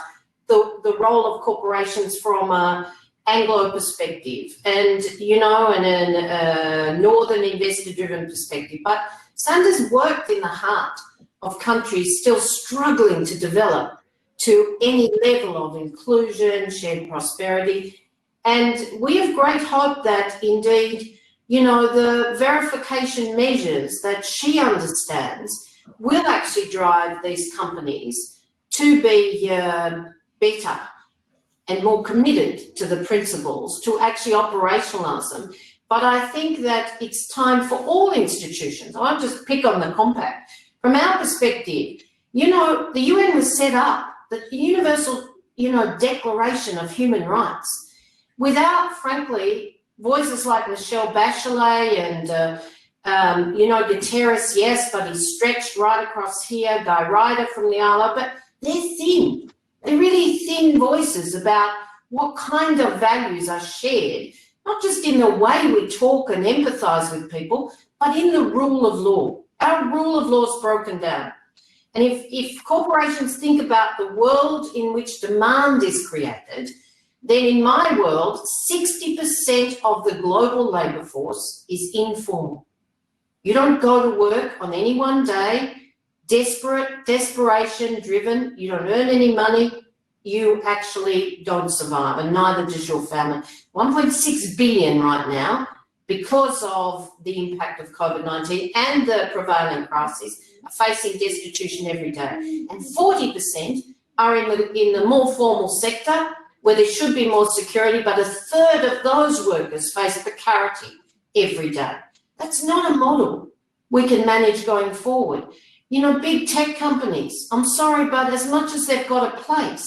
the role of corporations from a Anglo perspective and, you know, and a Northern investor-driven perspective. But Sanda's worked in the heart of countries still struggling to develop to any level of inclusion, shared prosperity. And we have great hope that indeed, you know, the verification measures that she understands will actually drive these companies to be better and more committed to the principles, to actually operationalise them. But I think that it's time for all institutions. I won't just pick on the compact. From our perspective, you know, the UN was set up, the Universal, you know, Declaration of Human Rights, without, frankly, voices like Michelle Bachelet and, you know, Guterres, yes, but he's stretched right across here, Guy Ryder from the ILO, but they're thin. They're really thin voices about what kind of values are shared, not just in the way we talk and empathise with people, but in the rule of law. Our rule of law is broken down. And if corporations think about the world in which demand is created, then in my world, 60% of the global labour force is informal. You don't go to work on any one day, desperation driven, you don't earn any money, you actually don't survive, and neither does your family. 1.6 billion right now, because of the impact of COVID-19 and the prevailing crisis, are facing destitution every day. And 40% are in the more formal sector, where there should be more security, but a third of those workers face precarity every day. That's not a model we can manage going forward. You know, big tech companies, I'm sorry, but as much as they've got a place,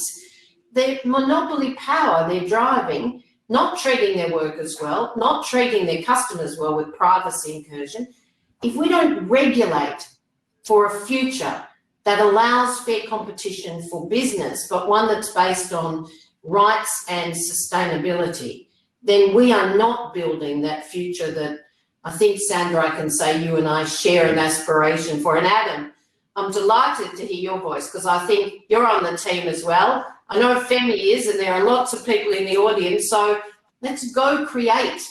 their monopoly power they're driving, not treating their workers well, not treating their customers well with privacy incursion, if we don't regulate for a future that allows fair competition for business, but one that's based on rights and sustainability, then we are not building that future that I think, Sandra, I can say you and I share an aspiration for. And Adam, I'm delighted to hear your voice because I think you're on the team as well. I know Femi is, and there are lots of people in the audience. So let's go create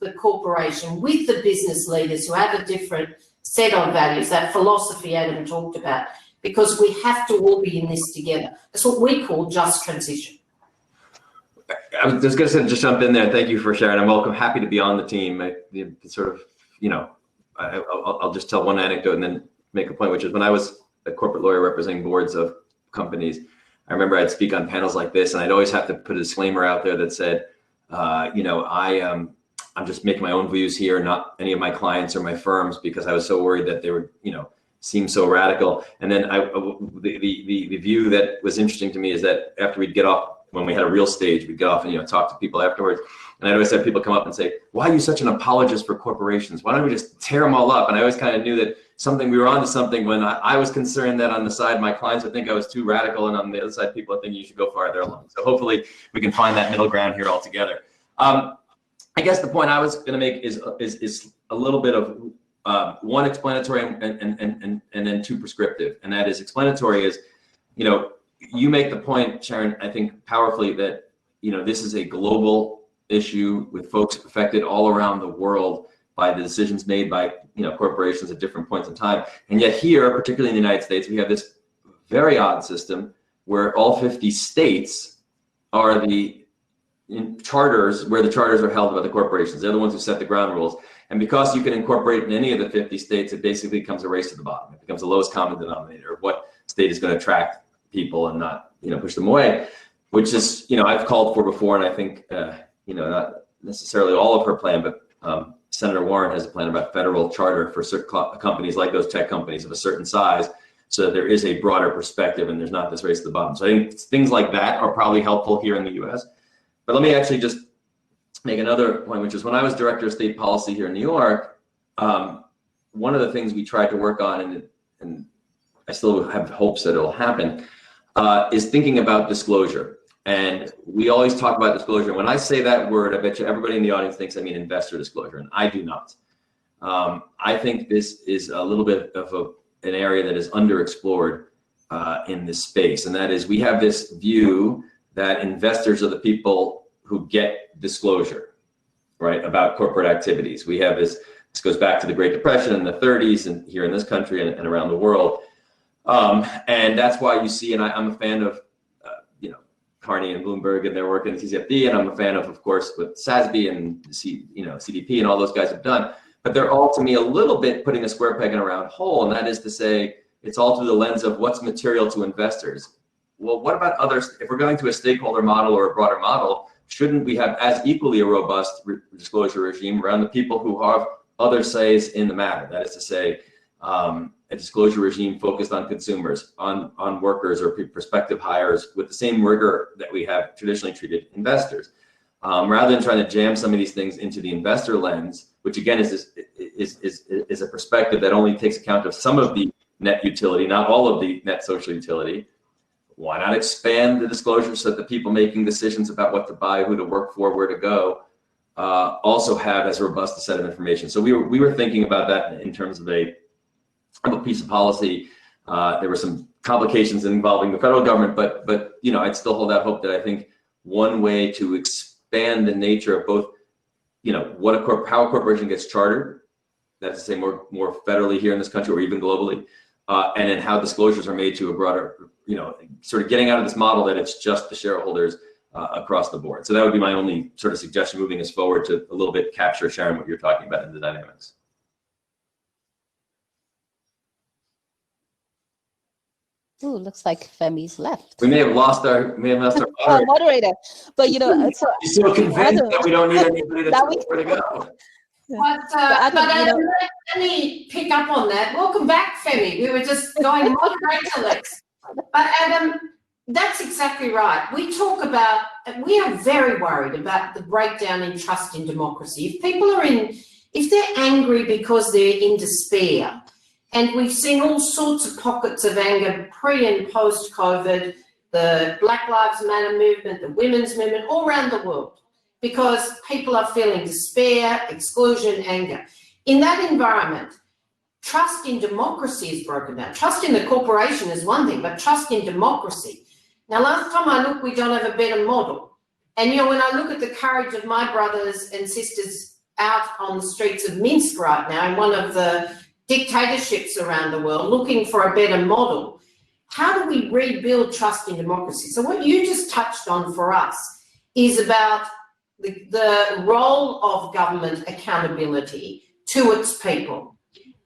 the corporation with the business leaders who have a different set of values, that philosophy Adam talked about, because we have to all be in this together. That's what we call just transition. I was just going to just jump in there. Thank you for sharing. I'm welcome. Happy to be on the team. I'll just tell one anecdote and then make a point, which is when I was a corporate lawyer representing boards of companies, I remember I'd speak on panels like this, and I'd always have to put a disclaimer out there that said, I'm just making my own views here, not any of my clients or my firms, because I was so worried that they would, seem so radical. And then the view that was interesting to me is that after we'd get off, when we had a real stage, we'd get off and talk to people afterwards. And I'd always have people come up and say, why are you such an apologist for corporations? Why don't we just tear them all up? And I always kind of knew that we were onto something when I was concerned that on the side, my clients would think I was too radical, and on the other side, people would think you should go farther along. So hopefully we can find that middle ground here altogether. I guess the point I was going to make is a little bit of one explanatory and then two prescriptive. And that is, explanatory is, you make the point, Sharan, I think powerfully, that this is a global issue with folks affected all around the world by the decisions made by corporations at different points in time. And yet here, particularly in the United States, we have this very odd system where all 50 states are the charters, where the charters are held by the corporations. They're the ones who set the ground rules. And because you can incorporate in any of the 50 states, it basically becomes a race to the bottom. It becomes the lowest common denominator of what state is going to attract people and not push them away, which is I've called for before. And I think not necessarily all of her plan, but Senator Warren has a plan about federal charter for certain companies like those tech companies of a certain size, so that there is a broader perspective and there's not this race to the bottom. So I think things like that are probably helpful here in the US. But let me actually just make another point, which is when I was director of state policy here in New York, one of the things we tried to work on, and I still have hopes that it'll happen, is thinking about disclosure. And we always talk about disclosure. When I say that word, I bet you everybody in the audience thinks I mean investor disclosure, and I do not. I think this is a little bit of an area that is underexplored in this space, and that is we have this view that investors are the people who get disclosure, right, about corporate activities. We have this goes back to the Great Depression in the 30s and here in this country and around the world. And that's why you see, and I'm a fan of, Carney and Bloomberg and their work in the TCFD, and I'm a fan of course, what SASB and CDP and all those guys have done. But they're all, to me, a little bit putting a square peg in a round hole, and that is to say, it's all through the lens of what's material to investors. Well, what about others? If we're going to a stakeholder model or a broader model, shouldn't we have as equally a robust disclosure regime around the people who have other says in the matter? That is to say, a disclosure regime focused on consumers, on workers or prospective hires with the same rigor that we have traditionally treated investors. Rather than trying to jam some of these things into the investor lens, which again is a perspective that only takes account of some of the net utility, not all of the net social utility. Why not expand the disclosure so that the people making decisions about what to buy, who to work for, where to go, also have as robust a set of information? So we were thinking about that in terms of a piece of policy. There were some complications involving the federal government, but I'd still hold out hope that I think one way to expand the nature of both, how a corporation gets chartered, that's to say more federally here in this country or even globally, and then how disclosures are made to a broader, sort of getting out of this model that it's just the shareholders across the board. So that would be my only sort of suggestion moving us forward to a little bit capture, Sharon, what you're talking about in the dynamics. Ooh, looks like Femi's left. We may have lost our moderator. Moderator. But so You're so convinced that we don't need anybody to tell us where to go. But Adam, let me pick up on that. Welcome back, Femi. We were just going moderatorless. But Adam, that's exactly right. We are very worried about the breakdown in trust in democracy. If people are if they're angry because they're in despair, and we've seen all sorts of pockets of anger pre and post COVID, the Black Lives Matter movement, the women's movement, all around the world, because people are feeling despair, exclusion, anger. In that environment, trust in democracy is broken down. Trust in the corporation is one thing, but trust in democracy. Now, last time I looked, we don't have a better model. And, when I look at the courage of my brothers and sisters out on the streets of Minsk right now, in one of the dictatorships around the world, looking for a better model, how do we rebuild trust in democracy? So what you just touched on for us is about the role of government accountability to its people.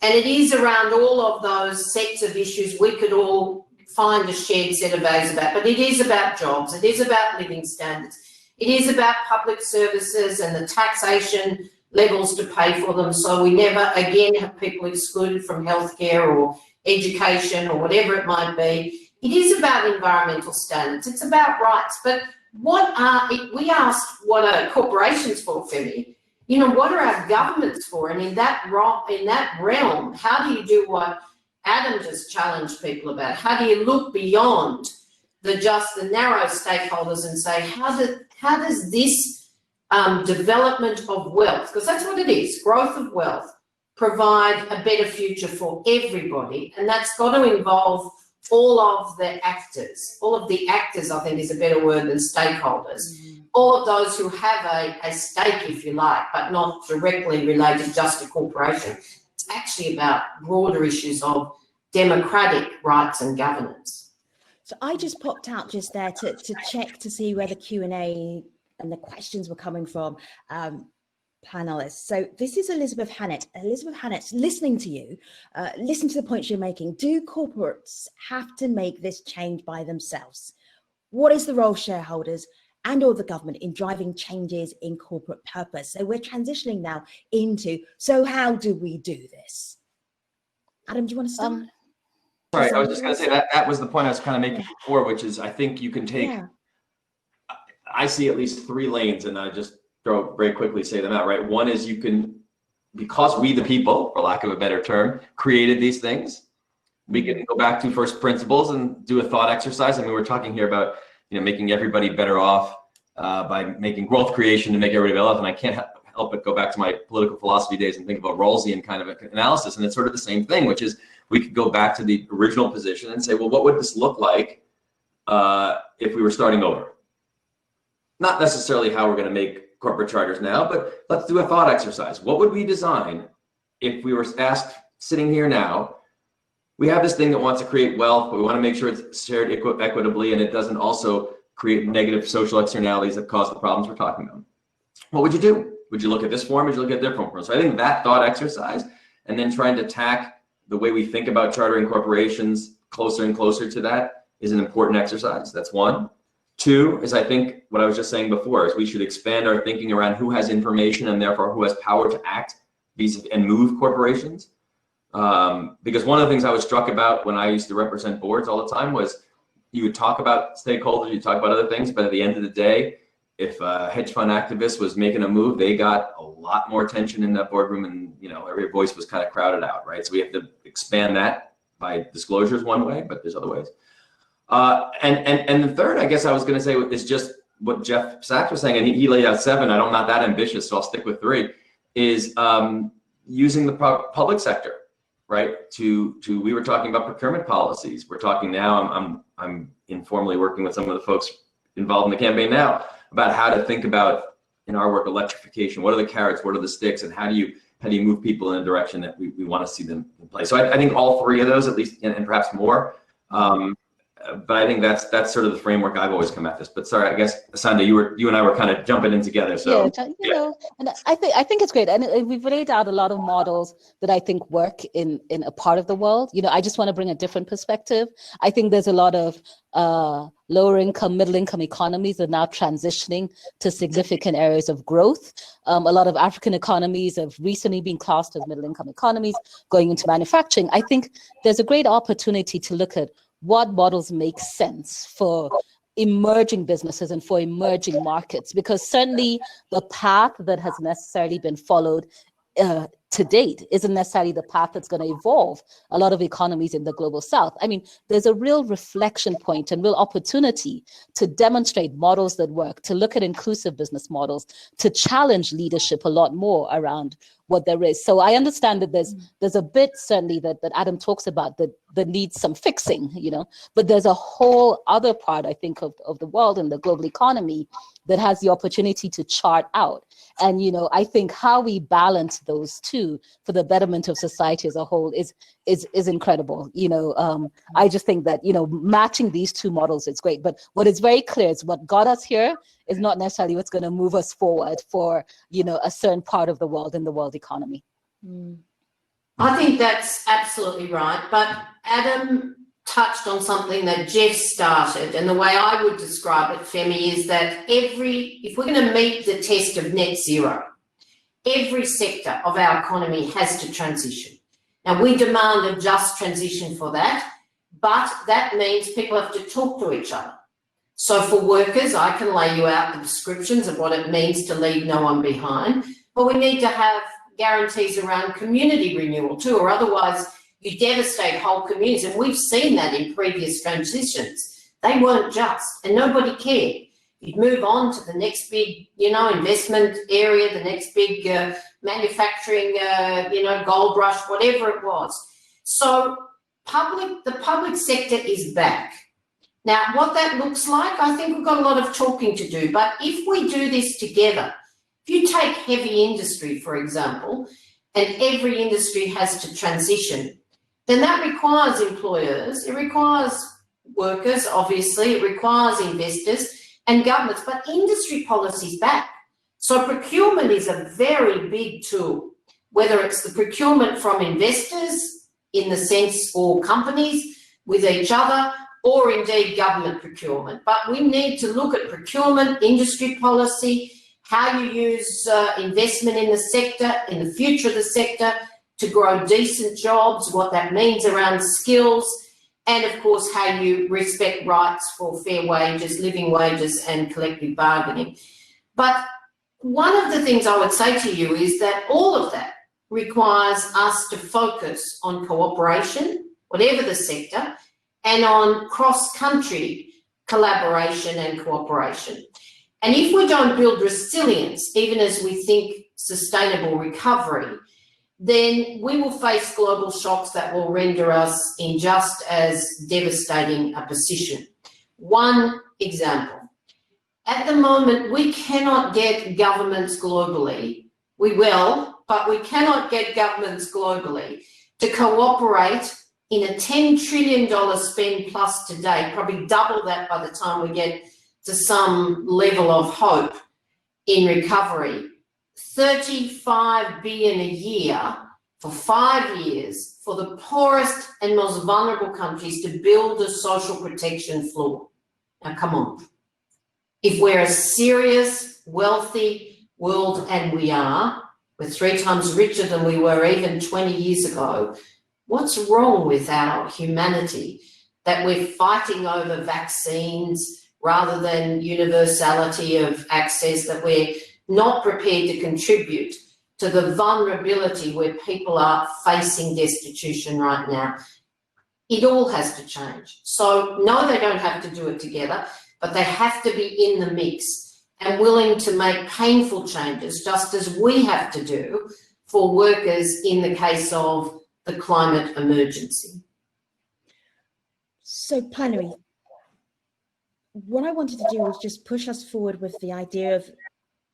And it is around all of those sets of issues we could all find a shared set of values about, but it is about jobs, it is about living standards, it is about public services and the taxation levels to pay for them, so we never again have people excluded from healthcare or education or whatever it might be. It is about environmental standards, it's about rights. But we asked what are corporations for, Femi? What are our governments for? And in that realm, how do you do what Adam just challenged people about? How do you look beyond the narrow stakeholders and say, how does this development of wealth, because that's what it is, growth of wealth, provide a better future for everybody? And that's got to involve all of the actors. All of the actors, I think, is a better word than stakeholders. All of those who have a stake, if you like, but not directly related just to corporation. It's actually about broader issues of democratic rights and governance. So I just popped out just there to check to see where the Q&A and the questions were coming from panelists. So this is Elizabeth Hannett. Elizabeth Hannett's listening to you. Listen to the points you're making. Do corporates have to make this change by themselves? What is the role of shareholders and or the government in driving changes in corporate purpose? So we're transitioning now into, so how do we do this? Adam, do you want to start? Sorry, I was just going to say that was the point I was kind of making before, which is I think you can take, I see at least 3 lanes, and I just very quickly say them out, right? One is you can, because we the people, for lack of a better term, created these things, we can go back to first principles and do a thought exercise. I mean, we're talking here about, making everybody better off by making growth creation to make everybody better off, and I can't help but go back to my political philosophy days and think about Rawlsian kind of analysis, and it's sort of the same thing, which is we could go back to the original position and say, well, what would this look like if we were starting over? not necessarily how we're going to make corporate charters now, but let's do a thought exercise. What would we design if we were asked, sitting here now, we have this thing that wants to create wealth, but we want to make sure it's shared equitably and it doesn't also create negative social externalities that cause the problems we're talking about. What would you do? Would you look at this form? Would you look at a different form? So I think that thought exercise and then trying to tack the way we think about chartering corporations closer and closer to that is an important exercise. That's one. Two is, I think what I was just saying before, is we should expand our thinking around who has information and therefore who has power to act and move corporations. Because one of the things I was struck about when I used to represent boards all the time was you would talk about stakeholders, you talk about other things, but at the end of the day, if a hedge fund activist was making a move, they got a lot more attention in that boardroom, and every voice was kind of crowded out, right? So we have to expand that by disclosures one way, but there's other ways. And the third, I guess I was going to say, is just what Jeff Sachs was saying, and he laid out 7. I'm not that ambitious, so I'll stick with 3. Is using the public sector, right? We were talking about procurement policies. We're talking now. I'm informally working with some of the folks involved in the campaign now about how to think about, in our work, electrification. What are the carrots? What are the sticks? And how do you move people in a direction that we want to see them in play? So I think all 3 of those, at least, and perhaps more. But I think that's sort of the framework I've always come at this. But sorry, I guess Sanda, you and I were kind of jumping in together. So and I think it's great, and we've laid out a lot of models that I think work in a part of the world. I just want to bring a different perspective. I think there's a lot of lower income, middle income economies that are now transitioning to significant areas of growth. A lot of African economies have recently been classed as middle income economies, going into manufacturing. I think there's a great opportunity to look at what models make sense for emerging businesses and for emerging markets, because certainly the path that has necessarily been followed to date isn't necessarily the path that's going to evolve a lot of economies in the global south. I mean, there's a real reflection point and real opportunity to demonstrate models that work, to look at inclusive business models, to challenge leadership a lot more around what there is. So I understand that there's a bit certainly that Adam talks about that needs some fixing, but there's a whole other part, I think, of the world and the global economy that has the opportunity to chart out. And, I think how we balance those two for the betterment of society as a whole is incredible. I just think that, matching these 2 models is great. But what is very clear is what got us here is not necessarily what's going to move us forward for, a certain part of the world in the world economy. I think that's absolutely right. But Adam touched on something that Jeff started, and the way I would describe it, Femi, is that if we're going to meet the test of net zero, every sector of our economy has to transition. Now, we demand a just transition for that, but that means people have to talk to each other. So for workers, I can lay you out the descriptions of what it means to leave no one behind, but we need to have guarantees around community renewal too, or otherwise you devastate whole communities. And we've seen that in previous transitions. They weren't just, and nobody cared. You'd move on to the next big, investment area, the next big manufacturing, gold rush, whatever it was. So the public sector is back. Now, what that looks like, I think we've got a lot of talking to do. But if we do this together, if you take heavy industry, for example, and every industry has to transition, then that requires employers, it requires workers, obviously, it requires investors and governments, but industry policy's back. So procurement is a very big tool, whether it's the procurement from investors in the sense, or companies with each other, or indeed government procurement. But we need to look at procurement, industry policy, how you use investment in the sector, in the future of the sector, to grow decent jobs, what that means around skills, and of course, how you respect rights for fair wages, living wages, and collective bargaining. But one of the things I would say to you is that all of that requires us to focus on cooperation, whatever the sector, and on cross-country collaboration and cooperation. And if we don't build resilience, even as we think sustainable recovery, then we will face global shocks that will render us in just as devastating a position. One example, At the moment, we cannot get governments globally. We will, but we cannot get governments globally to cooperate in a $10 trillion spend plus today, probably double that by the time we get to some level of hope in recovery. 35 billion a year for 5 years for the poorest and most vulnerable countries to build a social protection floor. Now, come on. If we're a serious, wealthy world, and we are, we're 3 times richer than we were even 20 years ago, what's wrong with our humanity that we're fighting over vaccines rather than universality of access, that we're not prepared to contribute to the vulnerability where people are facing destitution right now? It all has to change. So no, they don't have to do it together, but they have to be in the mix and willing to make painful changes, just as we have to do for workers in the case of the climate emergency. So Plenary, what I wanted to do was just push us forward with the idea of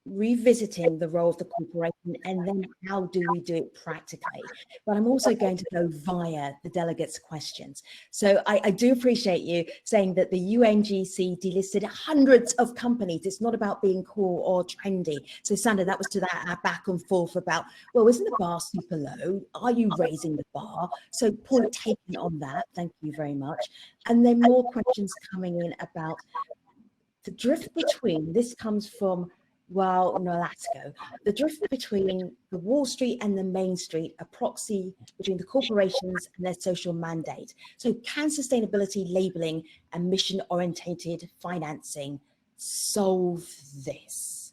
revisiting the role of the corporation, and then how do we do it practically. But I'm also going to go via the delegates' questions. So I do appreciate you saying that the UNGC delisted hundreds of companies. It's not about being cool or trendy. So Sanda, that was to that back and forth about, well, isn't the bar super low? Are you raising the bar? So point taken on that. Thank you very much. And then more questions coming in about the drift between, this comes from Nolasco, the drift between the Wall Street and the Main Street, a proxy between the corporations and their social mandate. So can sustainability labeling and mission-orientated financing solve this?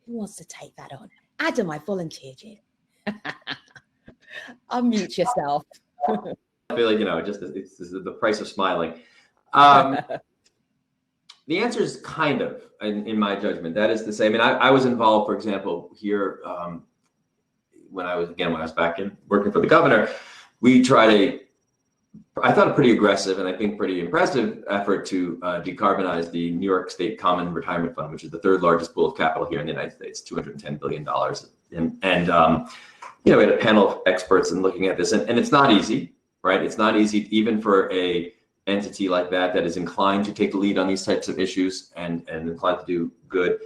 Who wants to take that on? Adam, I volunteered you. Unmute yourself. I feel like, it's the price of smiling. The answer is kind of, in my judgment. That is to say, I was involved, for example, here when I was back in working for the governor. We tried I thought a pretty aggressive and I think pretty impressive effort to decarbonize the New York State Common Retirement Fund, which is the 3rd largest pool of capital here in the United States, $210 billion. And we had a panel of experts in looking at this, and it's not easy, right? It's not easy even for a entity like that is inclined to take the lead on these types of issues and inclined to do good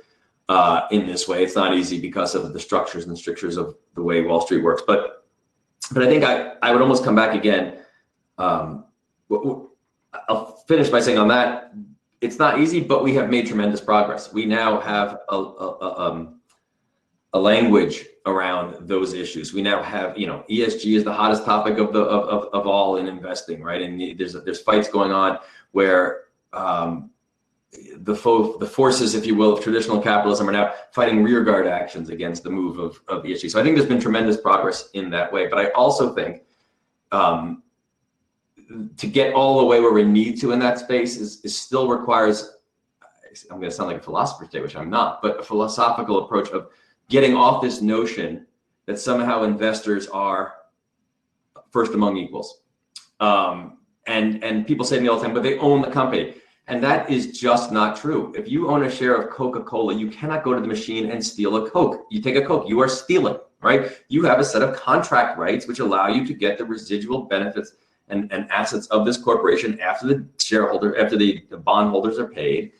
in this way. It's not easy because of the structures and strictures of the way Wall Street works. But I think I would almost come back again. I'll finish by saying on that, it's not easy, but we have made tremendous progress. We now have a language around those issues. We now have, ESG is the hottest topic of all in investing, right? And there's fights going on where the forces, if you will, of traditional capitalism are now fighting rearguard actions against the move of ESG. So I think there's been tremendous progress in that way. But I also think to get all the way where we need to in that space is still requires, I'm going to sound like a philosopher today, which I'm not, but a philosophical approach of getting off this notion that somehow investors are first among equals. And people say to me all the time, but they own the company. And that is just not true. If you own a share of Coca-Cola, you cannot go to the machine and steal a Coke. You take a Coke, you are stealing, right? You have a set of contract rights which allow you to get the residual benefits and assets of this corporation after the bondholders are paid,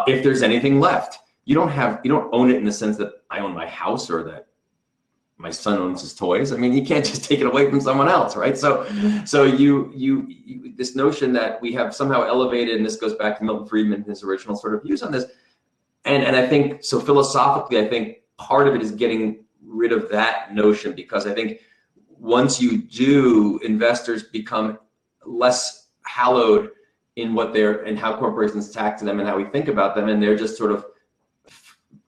if there's anything left. You don't own it in the sense that I own my house or that my son owns his toys. You can't just take it away from someone else, right? So you this notion that we have somehow elevated, and this goes back to Milton Friedman, his original sort of views on this. And I think, so philosophically, I think part of it is getting rid of that notion, because I think once you do, investors become less hallowed in what and how corporations tax them and how we think about them, and they're just sort of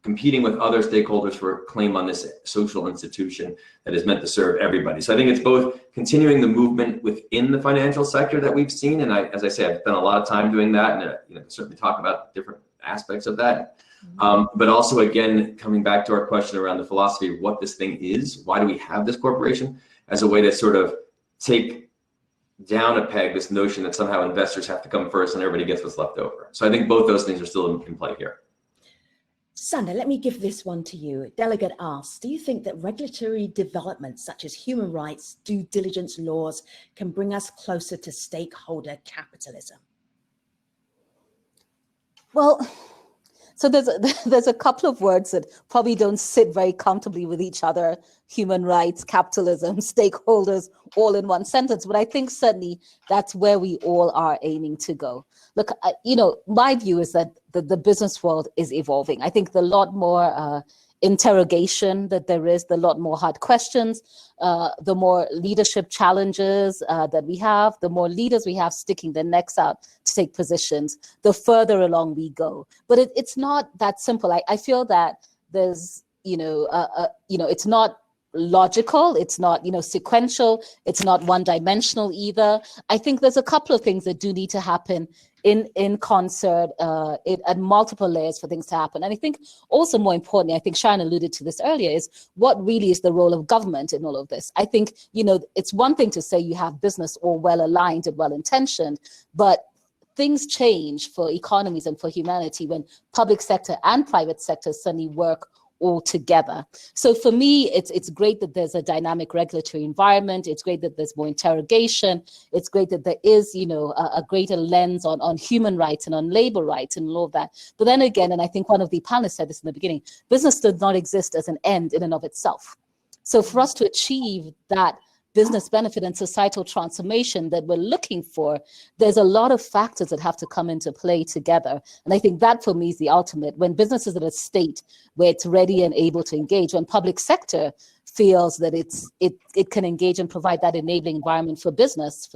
competing with other stakeholders for a claim on this social institution that is meant to serve everybody. So I think it's both continuing the movement within the financial sector that we've seen, and as I say, I've spent a lot of time doing that, and certainly talk about different aspects of that. But also, again, coming back to our question around the philosophy of what this thing is, why do we have this corporation, as a way to sort of take down a peg this notion that somehow investors have to come first and everybody gets what's left over. So I think both those things are still in play here. Sanda, let me give this one to you. Delegate asks, do you think that regulatory developments such as human rights, due diligence laws can bring us closer to stakeholder capitalism? Well, so there's a couple of words that probably don't sit very comfortably with each other: human rights, capitalism, stakeholders, all in one sentence. But I think certainly that's where we all are aiming to go. Look, my view is that the business world is evolving. I think the lot more interrogation that there is, the lot more hard questions, the more leadership challenges that we have, the more leaders we have sticking their necks out to take positions, the further along we go. But it's not that simple. I feel that there's, it's not logical, it's not, sequential, it's not one-dimensional either. I think there's a couple of things that do need to happen in concert at multiple layers for things to happen. And I think also more importantly, I think Sharan alluded to this earlier, is what really is the role of government in all of this. I think, it's one thing to say you have business all well aligned and well intentioned, but things change for economies and for humanity when public sector and private sector suddenly work all together. So for me, it's great that there's a dynamic regulatory environment. It's great that there's more interrogation. It's great that there is, a greater lens on human rights and on labor rights and all of that. But then again, and I think one of the panelists said this in the beginning, business does not exist as an end in and of itself. So for us to achieve that business benefit and societal transformation that we're looking for, there's a lot of factors that have to come into play together. And I think that for me is the ultimate. When business is at a state where it's ready and able to engage, when public sector feels that it can engage and provide that enabling environment for business,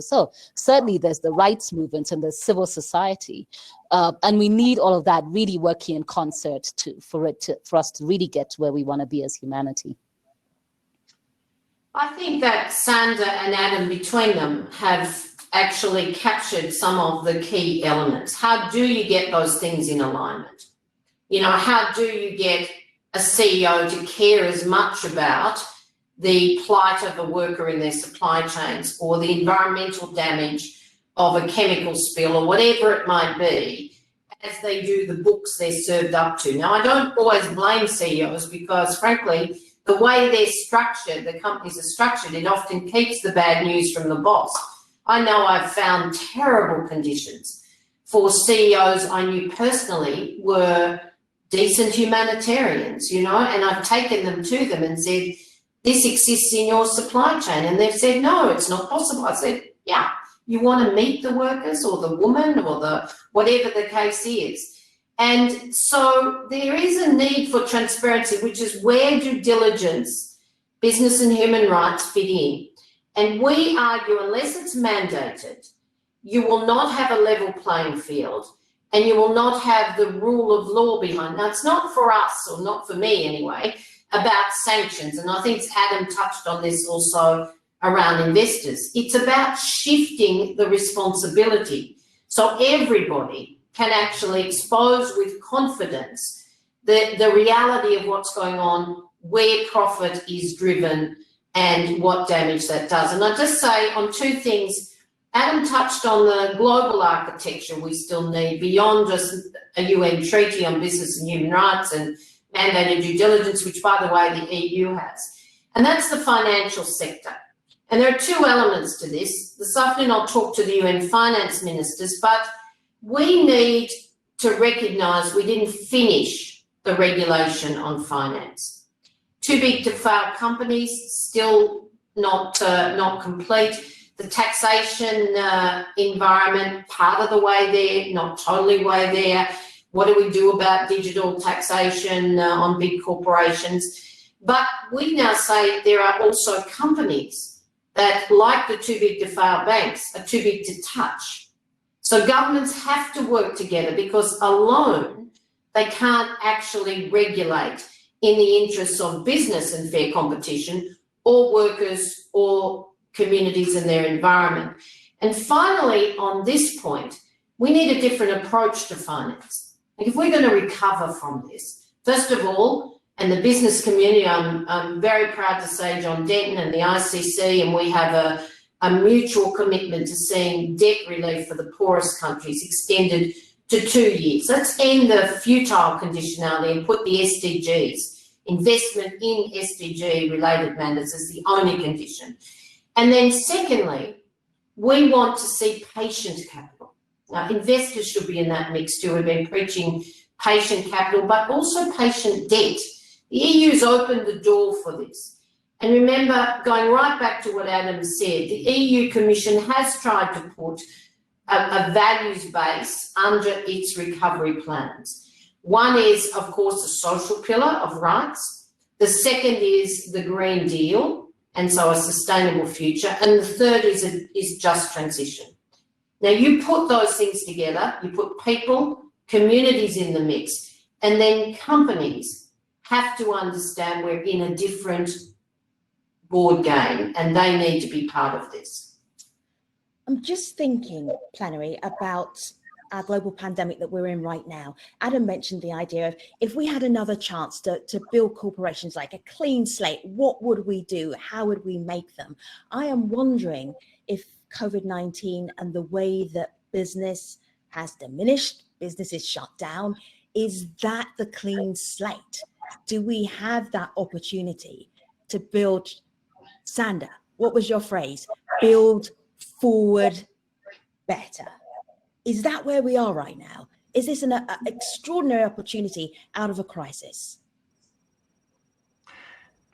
certainly there's the rights movement and there's civil society. And we need all of that really working in concert for us to really get to where we want to be as humanity. I think that Sanda and Adam between them have actually captured some of the key elements. How do you get those things in alignment? How do you get a CEO to care as much about the plight of a worker in their supply chains or the environmental damage of a chemical spill or whatever it might be as they do the books they're served up to? Now, I don't always blame CEOs because, frankly, the way they're structured, the companies are structured, it often keeps the bad news from the boss. I know I've found terrible conditions for CEOs I knew personally were decent humanitarians, and I've taken them to them and said, this exists in your supply chain. And they've said, no, it's not possible. I said, yeah, you want to meet the workers or the woman or the whatever the case is. And so there is a need for transparency, which is where due diligence, business and human rights fit in. And we argue, unless it's mandated, you will not have a level playing field and you will not have the rule of law behind. Now, it's not for us, or not for me anyway, about sanctions. And I think Adam touched on this also around investors. It's about shifting the responsibility so everybody can actually expose with confidence the reality of what's going on, where profit is driven and what damage that does. And I just say on two things, Adam touched on the global architecture we still need beyond just a UN treaty on business and human rights and mandated due diligence, which by the way, the EU has. And that's the financial sector. And there are two elements to this. This afternoon I'll talk to the UN finance ministers, but we need to recognise we didn't finish the regulation on finance. Too big to fail companies, still not complete. The taxation environment, part of the way there, not totally way there. What do we do about digital taxation on big corporations? But we now say there are also companies that, like the too big to fail banks, are too big to touch. So governments have to work together because alone they can't actually regulate in the interests of business and fair competition or workers or communities and their environment. And finally, on this point, we need a different approach to finance. If we're going to recover from this, first of all, and the business community, I'm very proud to say John Denton and the ICC, and we have a mutual commitment to seeing debt relief for the poorest countries extended to 2 years. Let's end the futile conditionality and put the SDGs, investment in SDG-related matters, as the only condition. And then secondly, we want to see patient capital. Now, investors should be in that mix too. We've been preaching patient capital, but also patient debt. The EU's opened the door for this. And remember, going right back to what Adam said, the EU Commission has tried to put a values base under its recovery plans. One is, of course, the social pillar of rights. The second is the Green Deal, and so a sustainable future. And the third is just transition. Now, you put those things together, you put people, communities in the mix, and then companies have to understand we're in a different board game and they need to be part of this. I'm just thinking, Plenary, about our global pandemic that we're in right now. Adam mentioned the idea of if we had another chance to build corporations like a clean slate, what would we do? How would we make them? I am wondering if COVID-19 and the way that business has diminished, business is shut down, is that the clean slate? Do we have that opportunity to build, Sanda, what was your phrase? Build forward better. Is that where we are right now? Is this an extraordinary opportunity out of a crisis?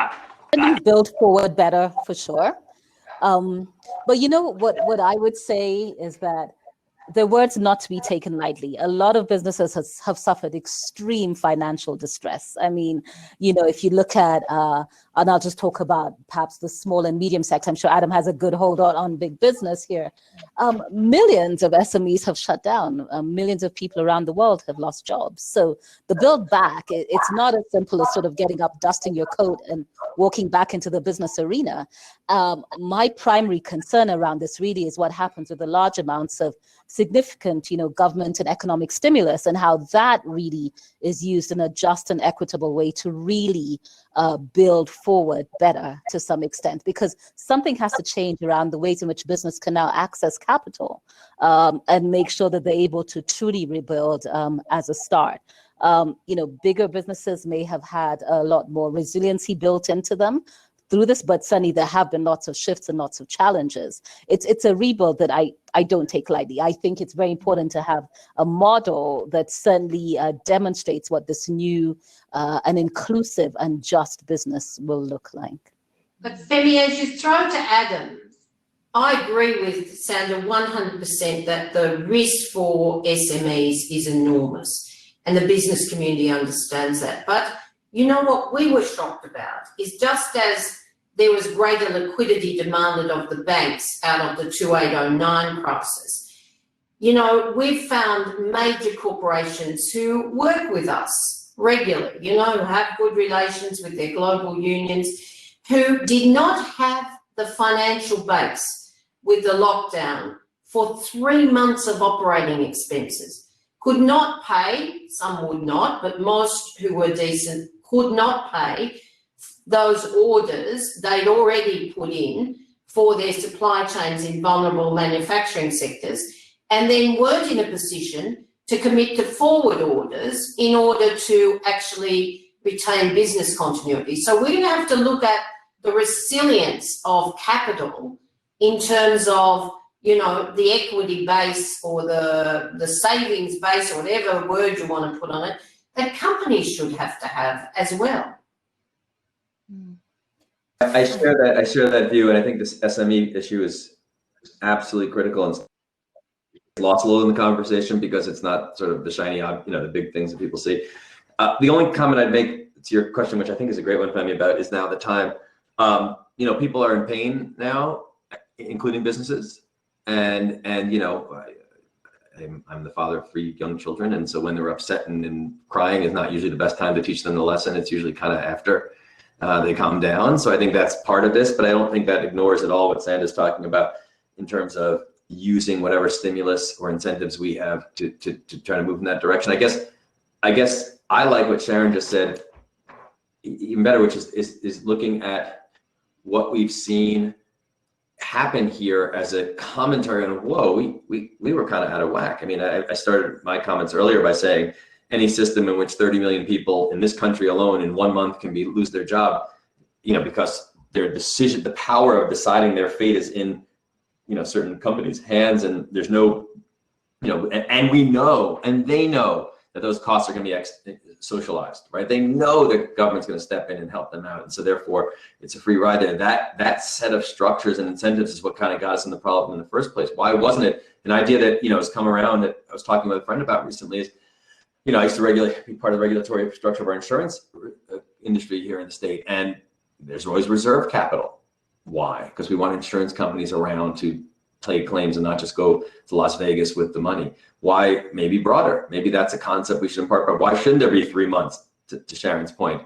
Can you build forward better, for sure? But you know what I would say is that the words not to be taken lightly. A lot of businesses have suffered extreme financial distress. I mean, you know, if you look at, and I'll just talk about perhaps the small and medium sector. I'm sure Adam has a good hold on big business here. Millions of SMEs have shut down. Millions of people around the world have lost jobs. So the build back, it's not as simple as sort of getting up, dusting your coat and walking back into the business arena. My primary concern around this really is what happens with the large amounts of significant, you know, government and economic stimulus, and how that really is used in a just and equitable way to really build forward better to some extent, because something has to change around the ways in which business can now access capital and make sure that they're able to truly rebuild as a start. You know, bigger businesses may have had a lot more resiliency built into them through this, but certainly there have been lots of shifts and lots of challenges. It's a rebuild that I don't take lightly. I think it's very important to have a model that certainly demonstrates what this new and inclusive and just business will look like. But Femi, as you throw to Adam, I agree with Sanda 100% that the risk for SMEs is enormous, and the business community understands that. But you know what we were shocked about is, just as there was greater liquidity demanded of the banks out of the 2008-09 crisis, you know, we've found major corporations who work with us regularly, you know, who have good relations with their global unions, who did not have the financial base with the lockdown for 3 months of operating expenses, could not pay, some would not, but most who were decent could not pay those orders they'd already put in for their supply chains in vulnerable manufacturing sectors, and then weren't in a position to commit to forward orders in order to actually retain business continuity. So we're going to have to look at the resilience of capital in terms of, you know, the equity base or the savings base, or whatever word you want to put on it, that companies should have to have as well. I share that view, and I think this SME issue is absolutely critical and lost a little in the conversation because it's not sort of the shiny, you know, the big things that people see. The only comment I'd make to your question, which I think is a great one, Femi, about is now the time. You know, people are in pain now, including businesses, and you know, I'm the father of 3 young children, and so when they're upset and crying is not usually the best time to teach them the lesson. It's usually kind of after they calm down. So I think that's part of this, but I don't think that ignores at all what Sanda's talking about in terms of using whatever stimulus or incentives we have to try to move in that direction. I guess I like what Sharan just said even better, which is looking at what we've seen happen here as a commentary on, whoa, we were kind of out of whack. I mean, I started my comments earlier by saying any system in which 30 million people in this country alone in 1 month can lose their job, because their decision, the power of deciding their fate is in, certain companies' hands, and there's no, and we know, and they know that those costs are going to be socialized, right? They know that government's going to step in and help them out, and so therefore it's a free ride there. That set of structures and incentives is what kind of got us in the problem in the first place. Why wasn't it an idea that has come around that I was talking with a friend about recently? Is I used to be part of the regulatory infrastructure of our insurance industry here in the state, and there's always reserve capital. Why? Because we want insurance companies around to play claims and not just go to Las Vegas with the money. Why? Maybe broader. Maybe that's a concept we should impart, but why shouldn't there be 3 months, to Sharon's point,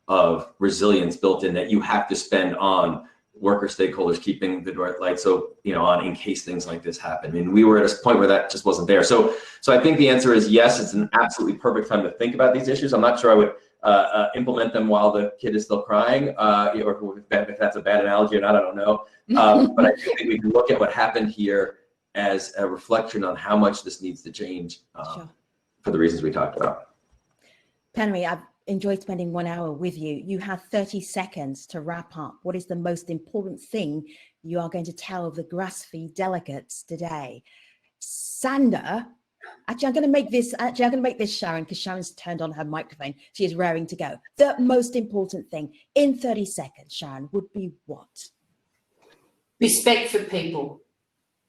of resilience built in that you have to spend on worker stakeholders keeping the lights on in case things like this happen? I mean, we were at a point where that just wasn't there. So I think the answer is yes, it's an absolutely perfect time to think about these issues. I'm not sure I would implement them while the kid is still crying, or if that's a bad analogy or not, I don't know. But I think we can look at what happened here as a reflection on how much this needs to change for the reasons we talked about. Plenary, I've enjoyed spending 1 hour with you. You have 30 seconds to wrap up. What is the most important thing you are going to tell the GRASFI delegates today? Sanda, actually, I'm going to make this Sharan, because Sharon's turned on her microphone. She is raring to go. The most important thing in 30 seconds, Sharan, would be what? Respect for people.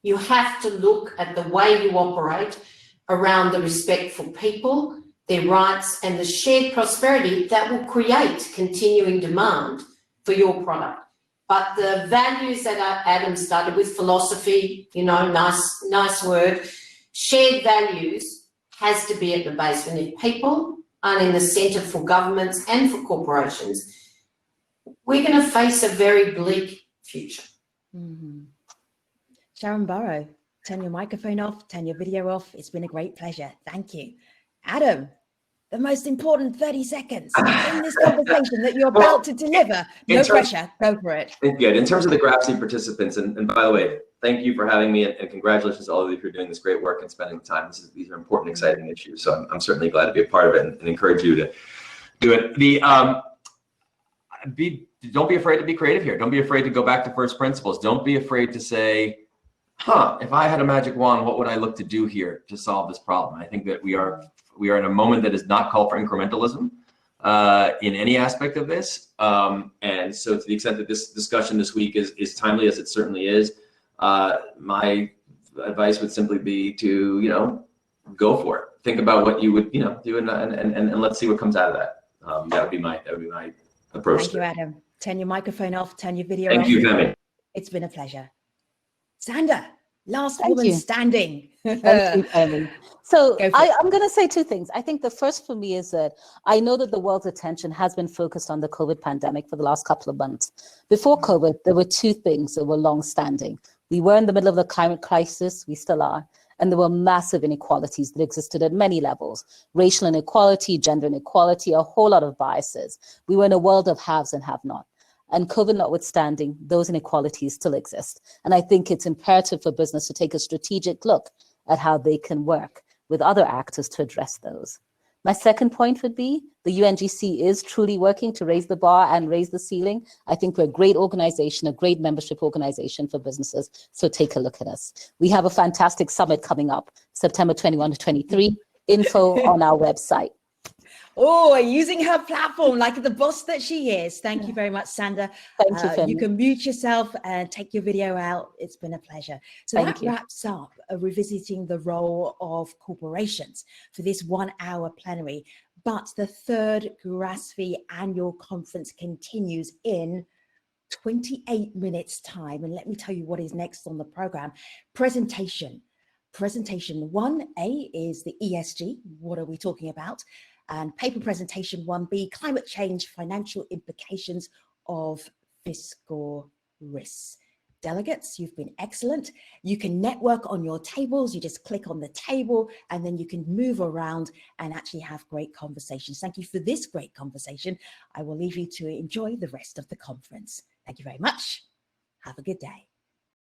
You have to look at the way you operate around the respect for people, their rights, and the shared prosperity that will create continuing demand for your product. But the values that Adam started with, philosophy, nice word, shared values has to be at the base. We need people and in the centre for governments and for corporations. We're going to face a very bleak future. Mm-hmm. Sharan Burrow, turn your microphone off, turn your video off. It's been a great pleasure. Thank you. Adam, the most important 30 seconds in this conversation that you're about to deliver. No pressure, go for it. Good. In terms of the GRASFI participants, and by the way, thank you for having me, and congratulations to all of you for doing this great work and spending the time. These are important, exciting issues. So I'm certainly glad to be a part of it and encourage you to do it. Don't be afraid to be creative here. Don't be afraid to go back to first principles. Don't be afraid to say, if I had a magic wand, what would I look to do here to solve this problem? I think that we are in a moment that is not called for incrementalism in any aspect of this. And so to the extent that this discussion this week is timely, as it certainly is, my advice would simply be to, go for it. Think about what you would, do, and let's see what comes out of that. That would be my approach. Thank you, Adam. Turn your microphone off, turn your video off. Thank you, Femi. It's been a pleasure. Sanda, last woman standing. Thank you, Femi. So I'm going to say two things. I think the first for me is that I know that the world's attention has been focused on the COVID pandemic for the last couple of months. Before COVID, there were two things that were long-standing. We were in the middle of the climate crisis, we still are, and there were massive inequalities that existed at many levels. Racial inequality, gender inequality, a whole lot of biases. We were in a world of haves and have-not. And COVID notwithstanding, those inequalities still exist. And I think it's imperative for business to take a strategic look at how they can work with other actors to address those. My second point would be the UNGC is truly working to raise the bar and raise the ceiling. I think we're a great organization, a great membership organization for businesses. So take a look at us. We have a fantastic summit coming up, September 21 to 23, info on our website. Oh, using her platform like the boss that she is. Thank you very much, Sanda. Thank you, Femi. You can mute yourself and take your video out. It's been a pleasure. So that wraps up revisiting the role of corporations for this 1 hour plenary. But the third GRASFI annual conference continues in 28 minutes time. And let me tell you what is next on the program. Presentation 1A is the ESG. What are we talking about? And paper presentation 1B, climate change, financial implications of fiscal risks. Delegates, you've been excellent. You can network on your tables. You just click on the table and then you can move around and actually have great conversations. Thank you for this great conversation. I will leave you to enjoy the rest of the conference. Thank you very much. Have a good day.